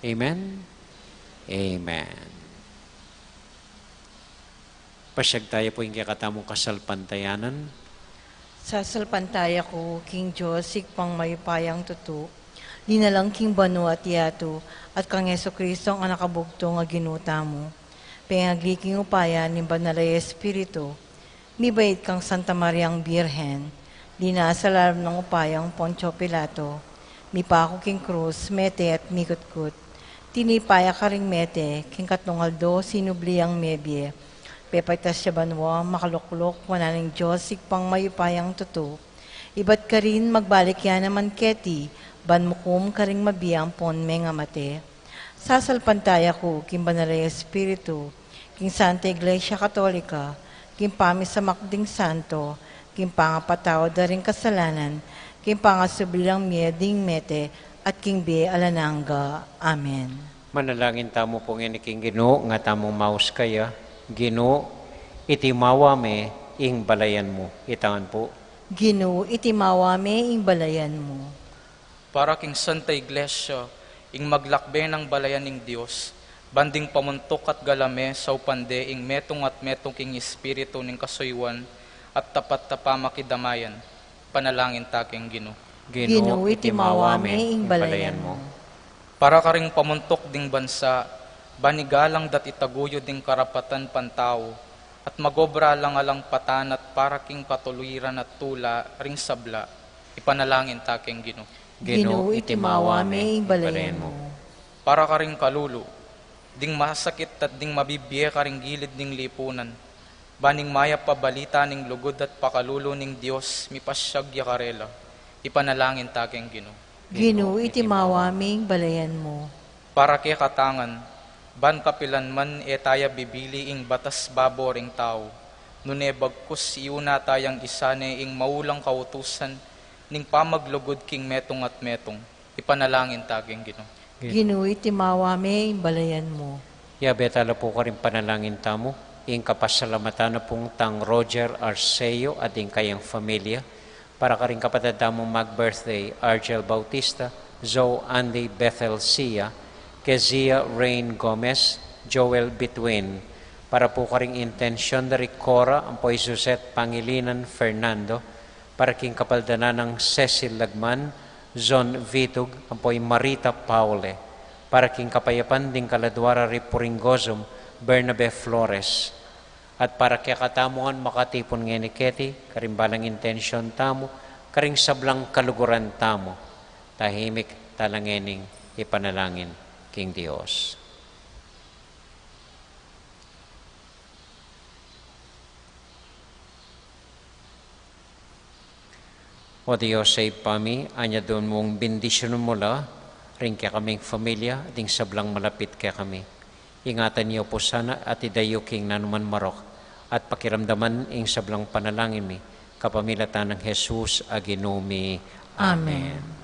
Amen? Amen. Pasyag tayo po yung kakatamong kasalpantayanan. Sasalpantaya ko, King Diyos, pang mayupayang tutu, dinalang King Banu at Yato, at kang Yeso Kristo ang nakabugto nga ginuta mo. Pengagli King upaya ni Banalay Espiritu, mibait kang Santa Mariang Birhen, dinasalam ng upayang Poncio Pilato, mipako King Cruz, mete at mikutkut, tinipaya ka ring mete, King Katnungaldo, sinubliang mebye, pepaitas siya banwa, makaluklok, wananing Diyos, pang mayupayang tutu. Iba't ka rin magbalik yan naman keti, banmukum ka ring mabiyang pon nga mate. Sasalpantaya ko, King Banalay Espiritu, King Santa Iglesia Katolika, King Pami sa Makding Santo, King Pangapatawad da ring kasalanan, King Pangasubilang Mieding Mete, at King Be Alananga. Amen. Manalangin tamo po nga ni King Ginoo, nga tamong maus kaya, Ginoo, itimawa me ing balayan mo. Itangan po. Ginoo, itimawa me ing balayan mo. Para King Santa Iglesia, ing maglakbe ng balayan ng Diyos, banding pamuntok at galame sa upande ing metong at metong king espiritu ning kasuywan at tapat tapamakidamayan, panalangin taking Ginoo. Ginoo, itimawa me ing balayan mo. Para ka ring pamuntok ding bansa, banigalang dat itaguyo ding karapatan pantao, at magobra lang alang patan at para king katuluiran at tula ring sabla, ipanalangin taking Ginoo. Ginoo, itimawa me ing balayan mo. Para ka ring kalulu, ding masakit at ding mabibiye ka ring gilid ning lipunan, baning maya pabalita ning lugod at pakalulo ning Dios, mipasyagya karela, ipanalangin taking Ginoo. Ginoo, itimawa me ing balayan mo. Para kay katangan, ban kapilan man taya bibili ing batas baboring tao, nune bagkus iuna tayang isane ing maulang kautusan, ning pamaglugod king metong at metong, Ipanalangin taging Ginoo. Ginoo, timawa me, balayan mo. Yabetala po ka rin panalangin tamo. Ing kapasalamatan na pong tang Roger Arceo at ing kayang familia. Para ka rin kapatid tamong mag-birthday, Argel Bautista, Zoe Andy Bethel Sia, Kezia Rain Gomez, Joel Bitwin. Para po ka rin intentionary Cora, Ampoy Suzette Pangilinan Fernando. Para king kapaldana ng Cecil Lagman, Zon Vitug, Ampoy Marita Paule. Para king kapayapan ding kaladwara Ripuringozum, Bernabe Flores. At para kaya katamuan makatipon nga ni Keti, karimbalang intensyon tamo, karing sablang kaluguran tamo, tahimik talangening ipanalangin King Dios. O Diyos ay pami, anya doon mong bendisyon mula, rin kaya kaming familia, ating sablang malapit kaya kami. Ingatan niyo po sana at idayo king nanuman marok at pakiramdaman ing sablang panalangin mi kapamilatan ng Jesus aginumi. Amen.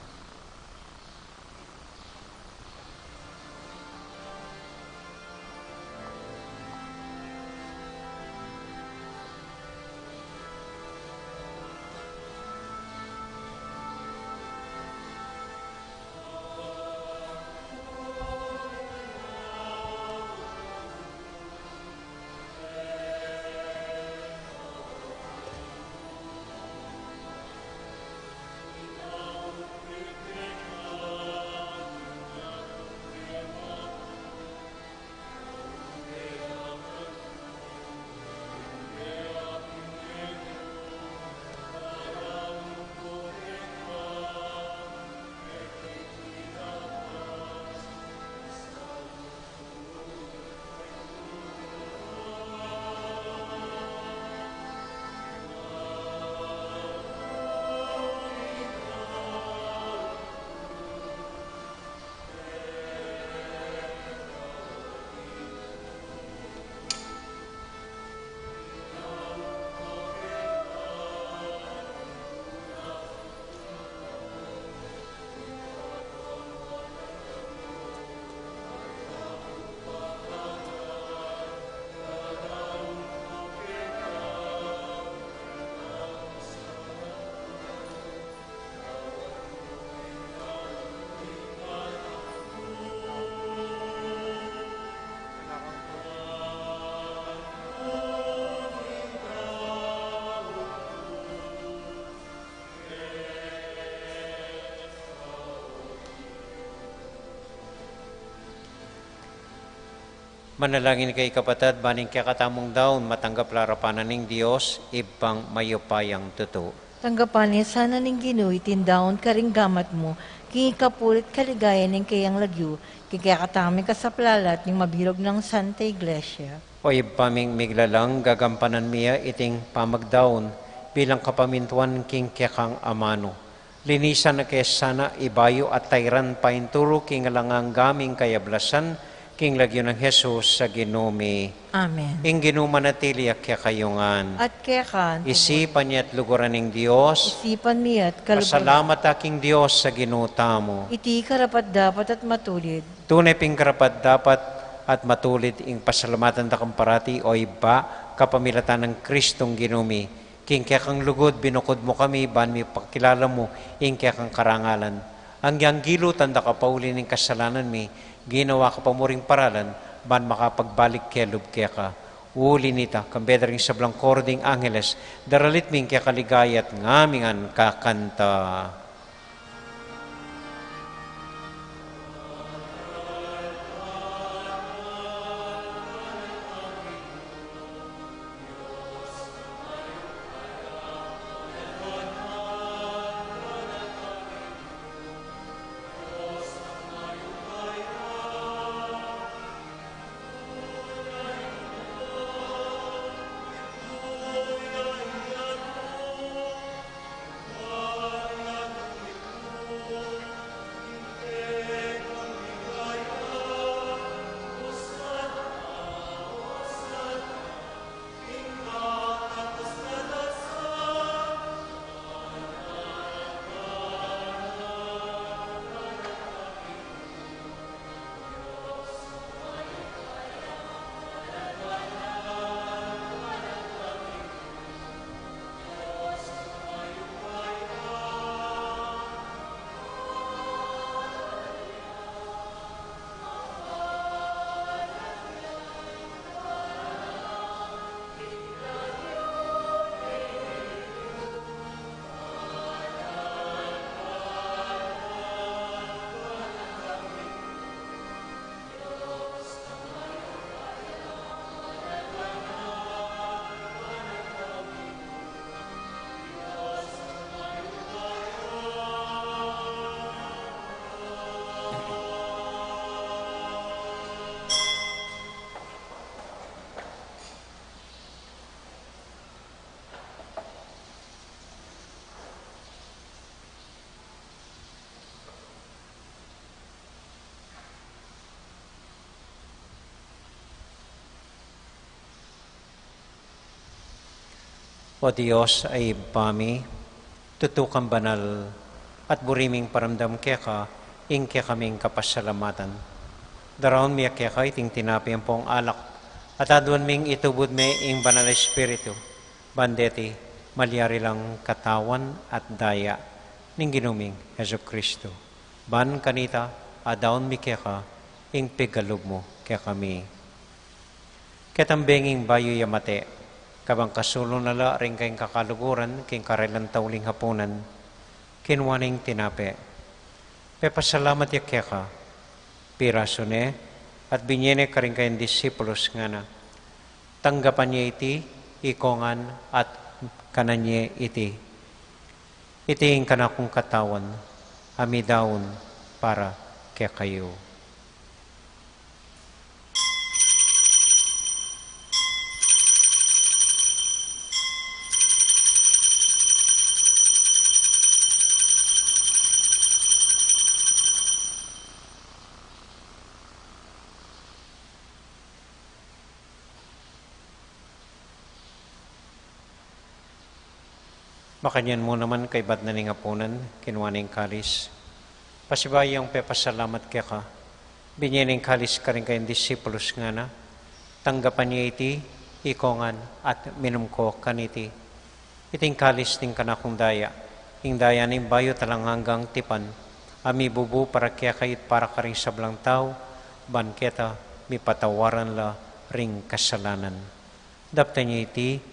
Manalangin kay kapatid, baning kaya katamong daon, matanggap larapanan ng Diyos, ibang mayupayang tuto. Tanggapan niya sana ning Ginoo, itindaon karing gamat mo, king ikapulit kaligaya ning kayang lagyo, kaya katami ka sa plalat ning mabilog ng Santa Iglesia. O ibaming miglalang gagampanan miya iting pamagdaon bilang kapamintuan king kekang amano. Linisan na kesana ibayo at tayran painturo king alangang gaming kayablasan king lagyo ng Jesus sa ginumi. Amen. Ing ginumanatili at kaya kayungan. At kaya ka, Isipan niya at luguran ng Diyos. isipan miya at kalugan. Pasalamat aking Diyos sa ginuta mo. Iti karapat dapat at matulid. Tunay ping karapat dapat at matulid ing pasalamatan da kang parati o iba kapamilatan ng Kristong ginumi. King kaya kang lugod, binukod mo kami, ban mi pakilala mo, ing kaya kang karangalan. Ang yang gilutan da kapauli ng kasalanan mi, ginawa ka pa mo ring paralan, ban makapagbalik kelub kaya ka. Uli nita, kambedring sablang kording angeles, daralit ming kaya kaligayat ngamingan kakanta. O Diyos ay bami, tutukang banal, at buriming paramdam kaya ka, ing kaya kaming kapasalamatan. Daraon miya kaya ka, iting tinapi ang pong alak, at adwan ming itubod me ing banal espiritu, bandeti, malyari lang katawan at daya, ning ginuming Heso Kristo. Ban kanita, adaon mi kaya ka, ing pigalog mo kaya kami. Ketambenging bayo yamate, kabang kasulo nala ring kayong kakaluguran, king karelan tauling hapunan, kinwaning tinape. Pepasalamat ya kaya ka, pirasone, at binyene ka rin kayong disipulos nga na, tanggapan niya iti, ikongan, at kananye iti. Iting kanakong katawan, amidaon para kaya kayo. Makanyan mo naman kay bat na ningapunan, kinwaning kalis. Pasibayang pepasalamat kaya ka. Binyaning kalis ka rin kayong disipulos nga na. Tanggapan niya iti, ikongan, at minum ko kaniti. Iting kalis ting kanakong daya. Ing daya ning bayo talang hanggang tipan. Ami bubu para kaya kayit para ka rin sablang tao. Banketa, mi patawaran la ring kasalanan. Dapta niya iti,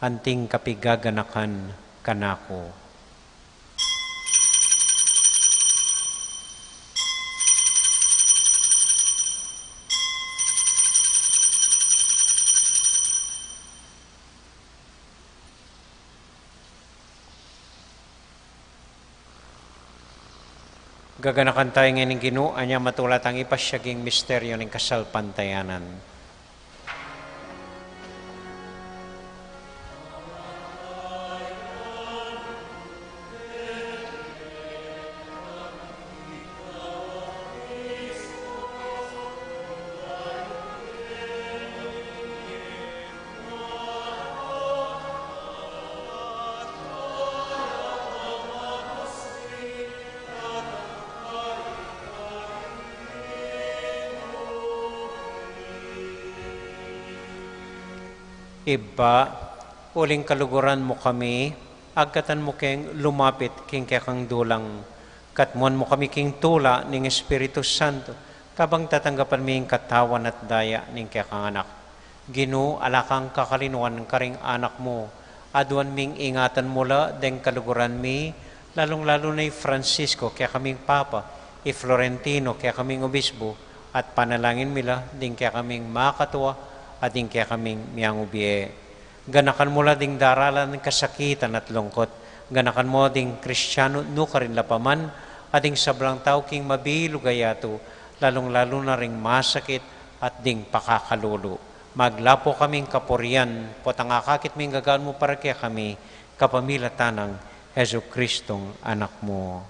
anting kapigaganakan kanako. Gaganakan tayo ngayon ng Ginoo, anya matulat ang ipasyaging misteryo ng kasalpantayanan. Iba, uling kaluguran mo kami, agkatan mo keng lumapit king kekang dulang, katmuan mo kami king tula ning Espiritu Santo, kabang tatanggapan mi katawan at daya ning kekang anak. Ginoo, alakang kakalinuan karing anak mo, aduan ming ingatan mula deng kaluguran mi, lalong-lalo na Francisco, kaya kaming Papa, Florentino, kaya kaming Obispo, at panalangin mila, ding kaya kaming makatuwa, ading kaya kaming miyang ubiye. Ganakan mo ding daralan ng kasakitan at lungkot. Ganakan mo ding Kristiyano no karin lapaman, ading sabrang tao king mabilog gayato, lalong-lalo na ring masakit at ding pakakalulo. Maglapo kaming kapurian, potangakakit ming gagaan mo para kaya kami, kapamilatan ng Heso Kristong anak mo.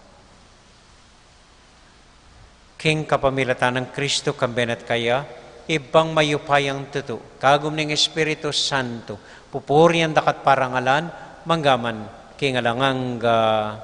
King kapamilatan ng Kristo kambenat kaya, ibang mayupayang tuto, kagum ng Espiritu Santo, pupurian dakat parangalan, manggaman, kingalanganga.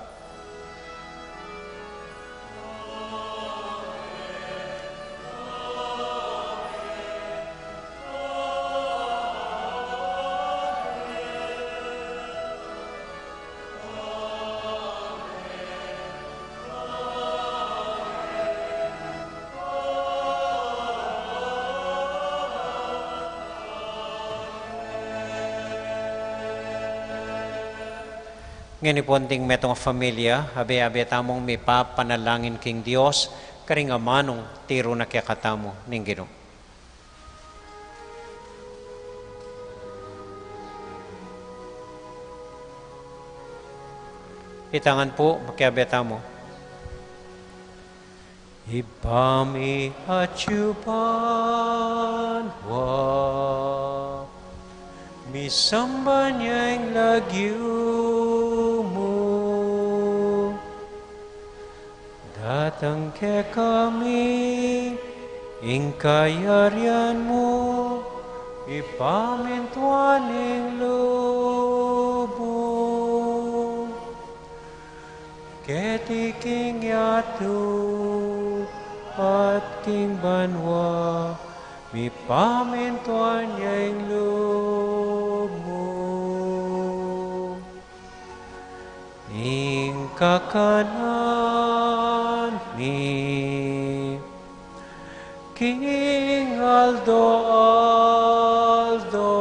Ngayon ipunting metong familia, abe-abe tamong may papanalangin king Diyos, karing amanong tiro na kaya katamo ning Ginoo. Itangan po, makiabe tamo. Ibami achupanwa, misamba niyang lagyo mo, datang ke kami, ingkayarian mo, ipamintuan ng Lord. Keti king yatu at king banwa, mi pamintuan niya'y lumo. Ning kakanan ni King Aldo Aldo,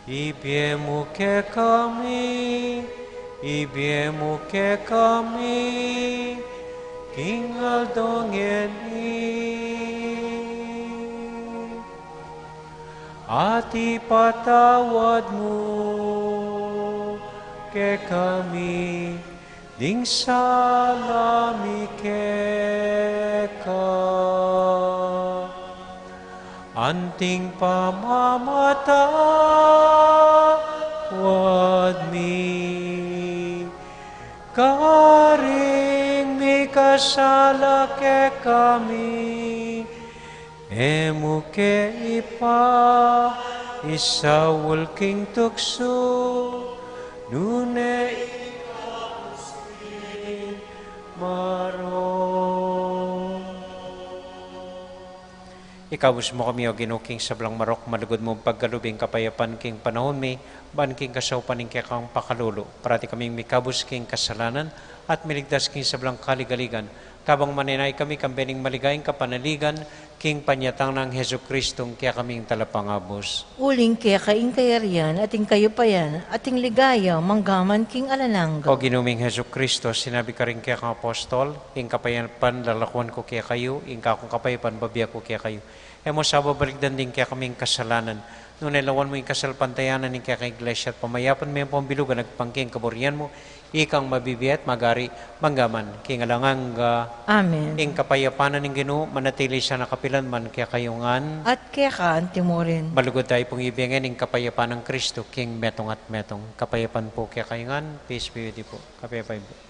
ibiemu ke kami, King Aldo ngeni, at ipatawad mo ke kami, ding salami keka. Anting pamamatawad mi, karing mi kasala ke kami, emu ke ipa isawul king tukso, nune marong. Ikabus mo kami o ginuking sablang marok, malugod mo paggalubing kapayapan king panahon mi, ban king kasaupaning kang pakalulo, parati kaming mikabus king kasalanan, at miligdas king sablang kaligaligan, kabang maninay kami kambening maligayang kapanaligan, king panyatang ng Heso Kristong kaya kaming talapangabos. Uling kaya kaing kayarian, ating kayo pa yan, ating ligaya, manggaman king alanangga. O ginuming Heso Kristo, sinabi ka rin kaya kang apostol, ing kapayapan lalakuan ko kaya kayo, ing kakong kapayapan babiya ko kaya kayo. Emo sa babaligdan din kaya kaming kasalanan. Noon nalawan mo yung kasalpantayanan ng kaya kang iglesia at pamayapan mo yung pambilugan, nagpangking kaburian mo, ikang mabibiyat, magari, manggaman, king alanganga. Amen. Ing kapayapanan ng Ginoo manatili siya nakapilan man kaya kayungan. At kaya ka, antimorin. Malugod tayo pong ibigin ing kapayapan ng Kristo, king metong at metong. Kapayapan po kaya kayungan. Peace be with you po. Kapayapan po.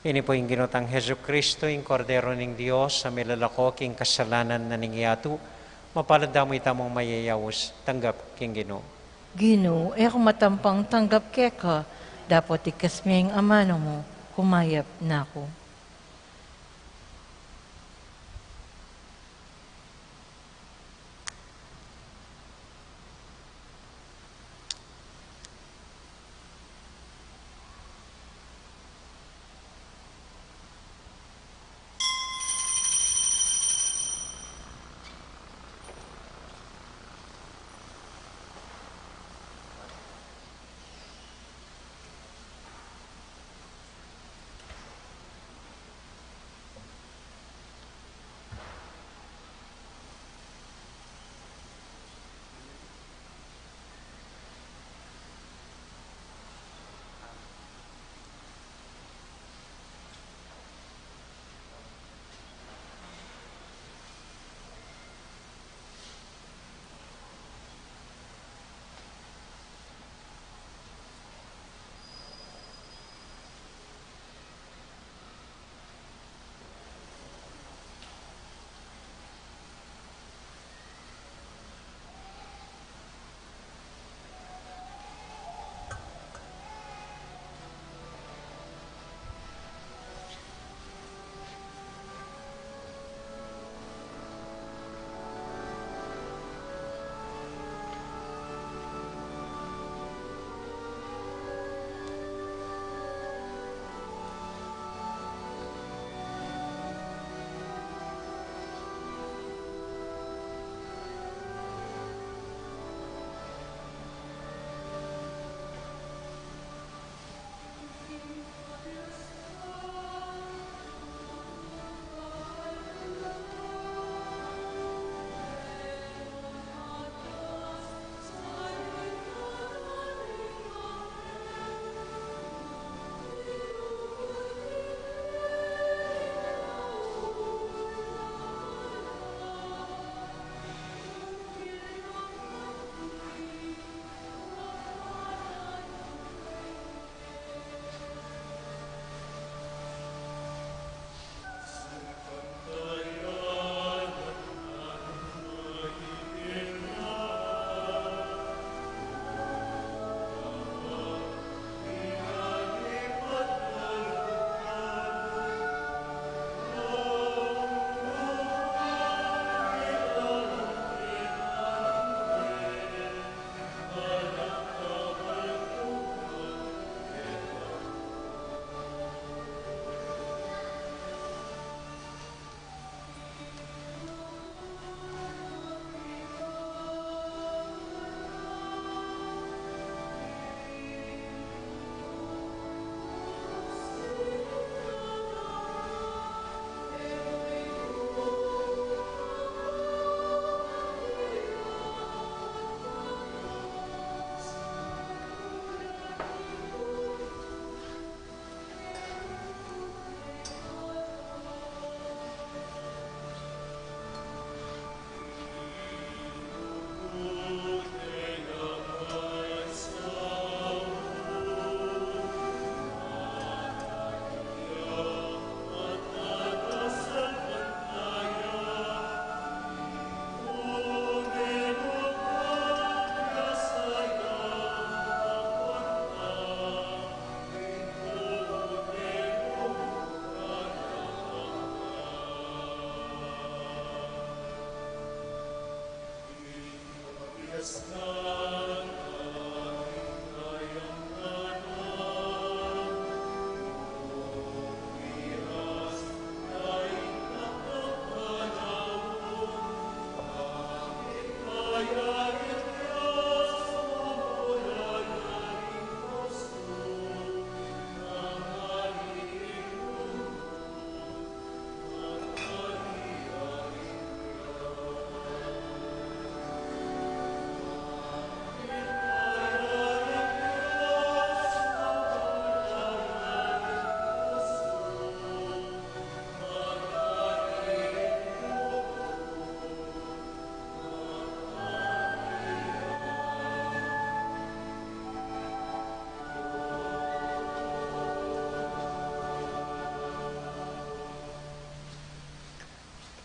Ini po yung ginutang Heso Kristo, yung kordero ng Diyos, sa milalako king kasalanan na ningyatu, mapalad damoy tamong mayayawos, tanggap king Ginoo. Gino, kung matampang tanggap kaya ka, dapat ikas miyang amano mo, kumayap na ako.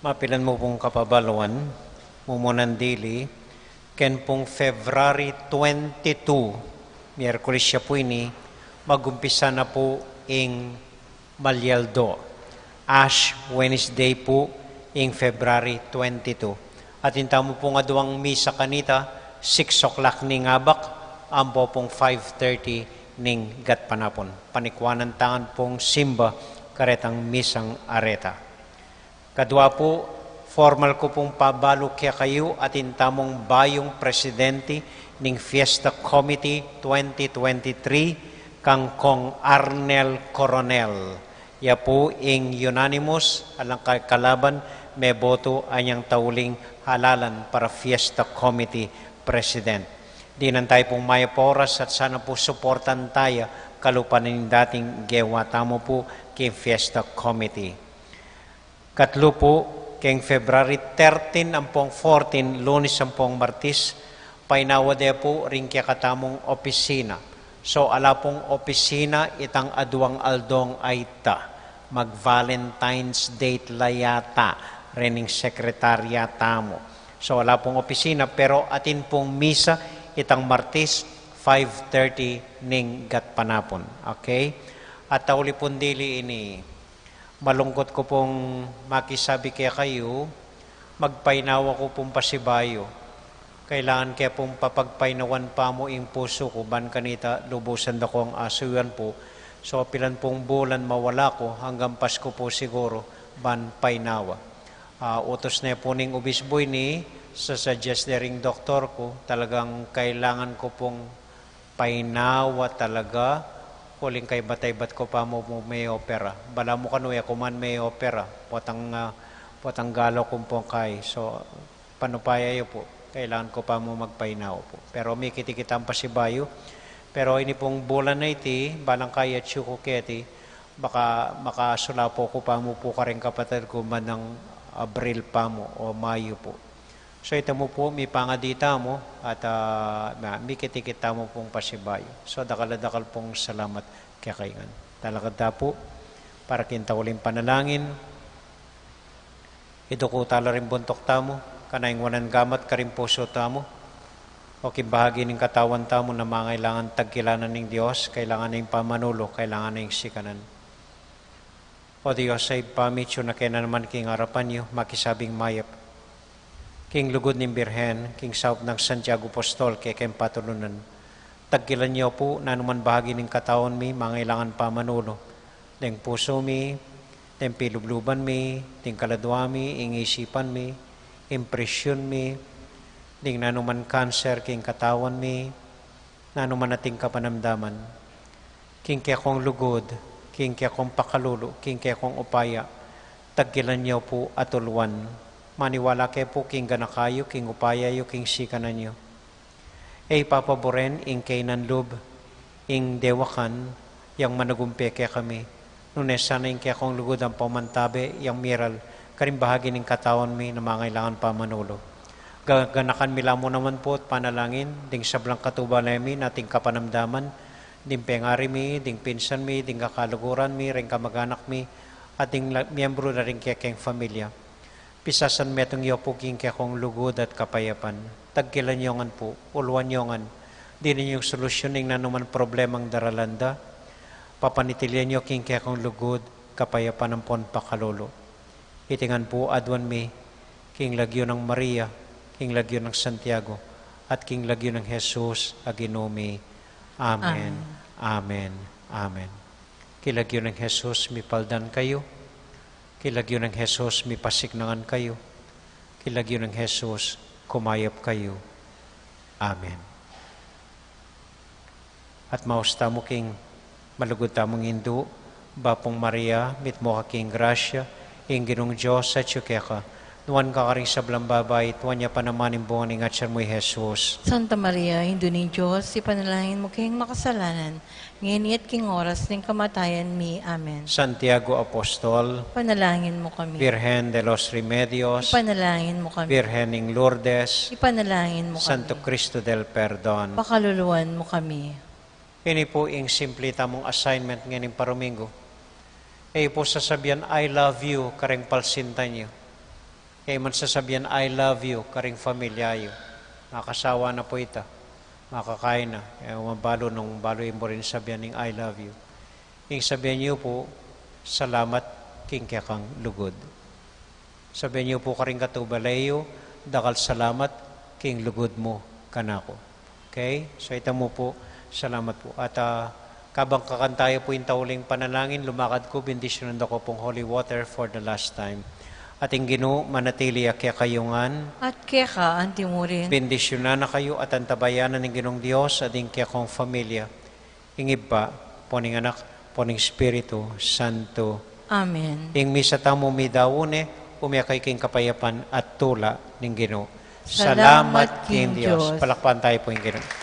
Mapilan mo pong kapabaluan, mumunan dili, ken pong February 22, Miyerkules siya po ini, magumpisa na po ing Malyaldo. Ash Wednesday po ing February 22. At hinta mo pong aduang misa kanita, 6 o'clock ning abak, ampo pong 5:30 ning gatpanapon. Panikwanan tangan pong simba, karetang misang areta. Kadwa po, formal ko pong pabalo kaya kayo at intamong bayong presidente ng Fiesta Committee 2023 kang Kong Arnel Coronel. Ya po ing unanimous alang kalaban may boto anyang tauling halalan para Fiesta Committee President. Di tayo pong maya poras at sana po suportan tayo kalupan ng dating gewa tamo po kay Fiesta Committee. Katlo po, keng February 13 ang pong 14, Lunes ang pong Martis, painawade po rin kaya katamong opisina. So ala pong opisina, itang aduang aldong ay ta. Mag-Valentine's date layata, rening sekretarya tamo. So ala pong opisina, pero atin pong misa, itang Martis, 5:30 ning gatpanapon. Okay? At tauli pong dili ini, malungkot ko pong makisabi kaya kayo, magpainawa ko pong pasibayo. Kailangan kaya pong papagpainawan pa mo ing puso ko, ban kanita lubusan na ko ang asuyan po. So pilan pong bulan mawala ko, hanggang Pasko po siguro, ban painawa. Utos na po ning ubisboy ni, sa suggest na ring doktor ko, talagang kailangan ko pong painawa talaga. Kuling kay batay-bat ko pa mo may opera. Bala mo kanuya kuman may opera. Potang galaw kong pong kay. So, panupaya yo po. Kailangan ko pa mo magpainaw po. Pero may kitikitang pasibayo. Pero ini pong bulan na iti, balang kaya tsuko keti, baka makasula po ko pa mo po ka rin kapatid ko man ng Abril pa mo o Mayo po. So ito mo po, may pangadita mo at may kitikita mo pong pasibayo. So dakal-dakal pong salamat kaya kayo. Talakad po, para kintawuling panalangin. Ito ko tala rin buntok tamo, kanayang wanan gamat ka rin puso tamo. O bahagi ng katawan tamo na mangailangan tagkilanan ng Diyos, kailangan ng pamanulo, kailangan ng sikanan. O Diyos, ay pamityo na kaya naman king harapan niyo, makisabing mayap. King lugod ng Birhen, King South ng Santiago Apostol, kaya kayong patulunan. Tagkilan niyo po, na naman bahagi ng katawan mi, mangailangan pa manulo. Deng puso mi, deng pilubluban mi, deng kaladwa mi, ing isipan mi, impresyon mi, deng nanuman cancer, king katawan mi, nanuman ating kapanamdaman. King kaya kong lugod, king kaya kong pakalulo, king kaya kong upaya, tagkilan niyo po atulwan. Maniwala kayo po king ganakayo, king upaya yo, king sikanan nyo. E papaboren, ing kainan lub, ing dewakan, yang managumpe kaya kami. Nunes sana ing kaya kong lugod ang pamantabe, yang miral, karing bahagi ng katawan mi na mangailangan pa manulo. Ganakan mila mo naman po at panalangin, ding sablang katubala mi, nating kapanamdaman, ding pengari mi, ding pinsan mi, ding kakaluguran mi, ring kamag-anak mi, at ding miyembro na rin kaya kayong familia. Pisasan metong iyo po king kaya kong lugod at kapayapan. Tagkilan nyo po, uluan nyo di ninyong solusyoning na naman problemang daralanda. Papanitilyan nyo king kaya kong lugod, kapayapan ng pon pakalolo. Itingan po adwan mi, king lagyo ng Maria, king lagyo ng Santiago, at king lagyo ng Jesus, aginumi. Amen. Amen. Amen. Kilagyo ng Jesus, mipaldan kayo. Kilagyo ng Jesus, mipasiknangan kayo. Kilagyo ng Jesus, kumayap kayo. Amen. At mausta mo king malugod tamong Hindu, Bapong Maria, mit mo ka king grasya, ing ginong Diyos at yukeka, nuwan ka karing sablang babay, tuwan niya pa naman yung buwan ng atsar mo Jesus. Santa Maria, Hindu ni Diyos, ipanalangin mo kayong makasalanan, ngayon at king oras ng kamatayan mi. Amen. Santiago Apostol, Ipanalangin mo kami. Virgen de los Remedios, Ipanalangin mo kami. Virgen ng Lourdes, Ipanalangin mo kami. Santo Cristo del Perdon. Pakaluluan mo kami. Ini po yung simple tamong assignment ngayon parumingo. Po sasabihan, I love you, kareng palsinta niyo. Kaya man sasabihan, I love you, karing familyayo. Makasawa na po ita. Makakain na. Kaya mabalo nung balo mo rin sabihan ng I love you. Yung sabihan niyo po, salamat king kang lugod. Sabihan niyo po karing katubalayo, dakal salamat king lugod mo kanako. Okay? So ita mo po, salamat po. At kabang kakantayo po yung tauling panalangin, lumakad ko, bendisyonan ako pong holy water for the last time. Ating Ginoo, manatili kaya kayungan, At kaya ka, antimurin. bendisyonan na kayo at antabayanan ng Ginoong Diyos at kaya kong familia. Ingib pa, poning anak, poning Espiritu Santo. Amen. Ing misa tamo mi daune, umiyakay king kapayapan at tula ng Ginoo. Salamat, King King Diyos. Diyos. Palakpan tayo po yung Ginoo.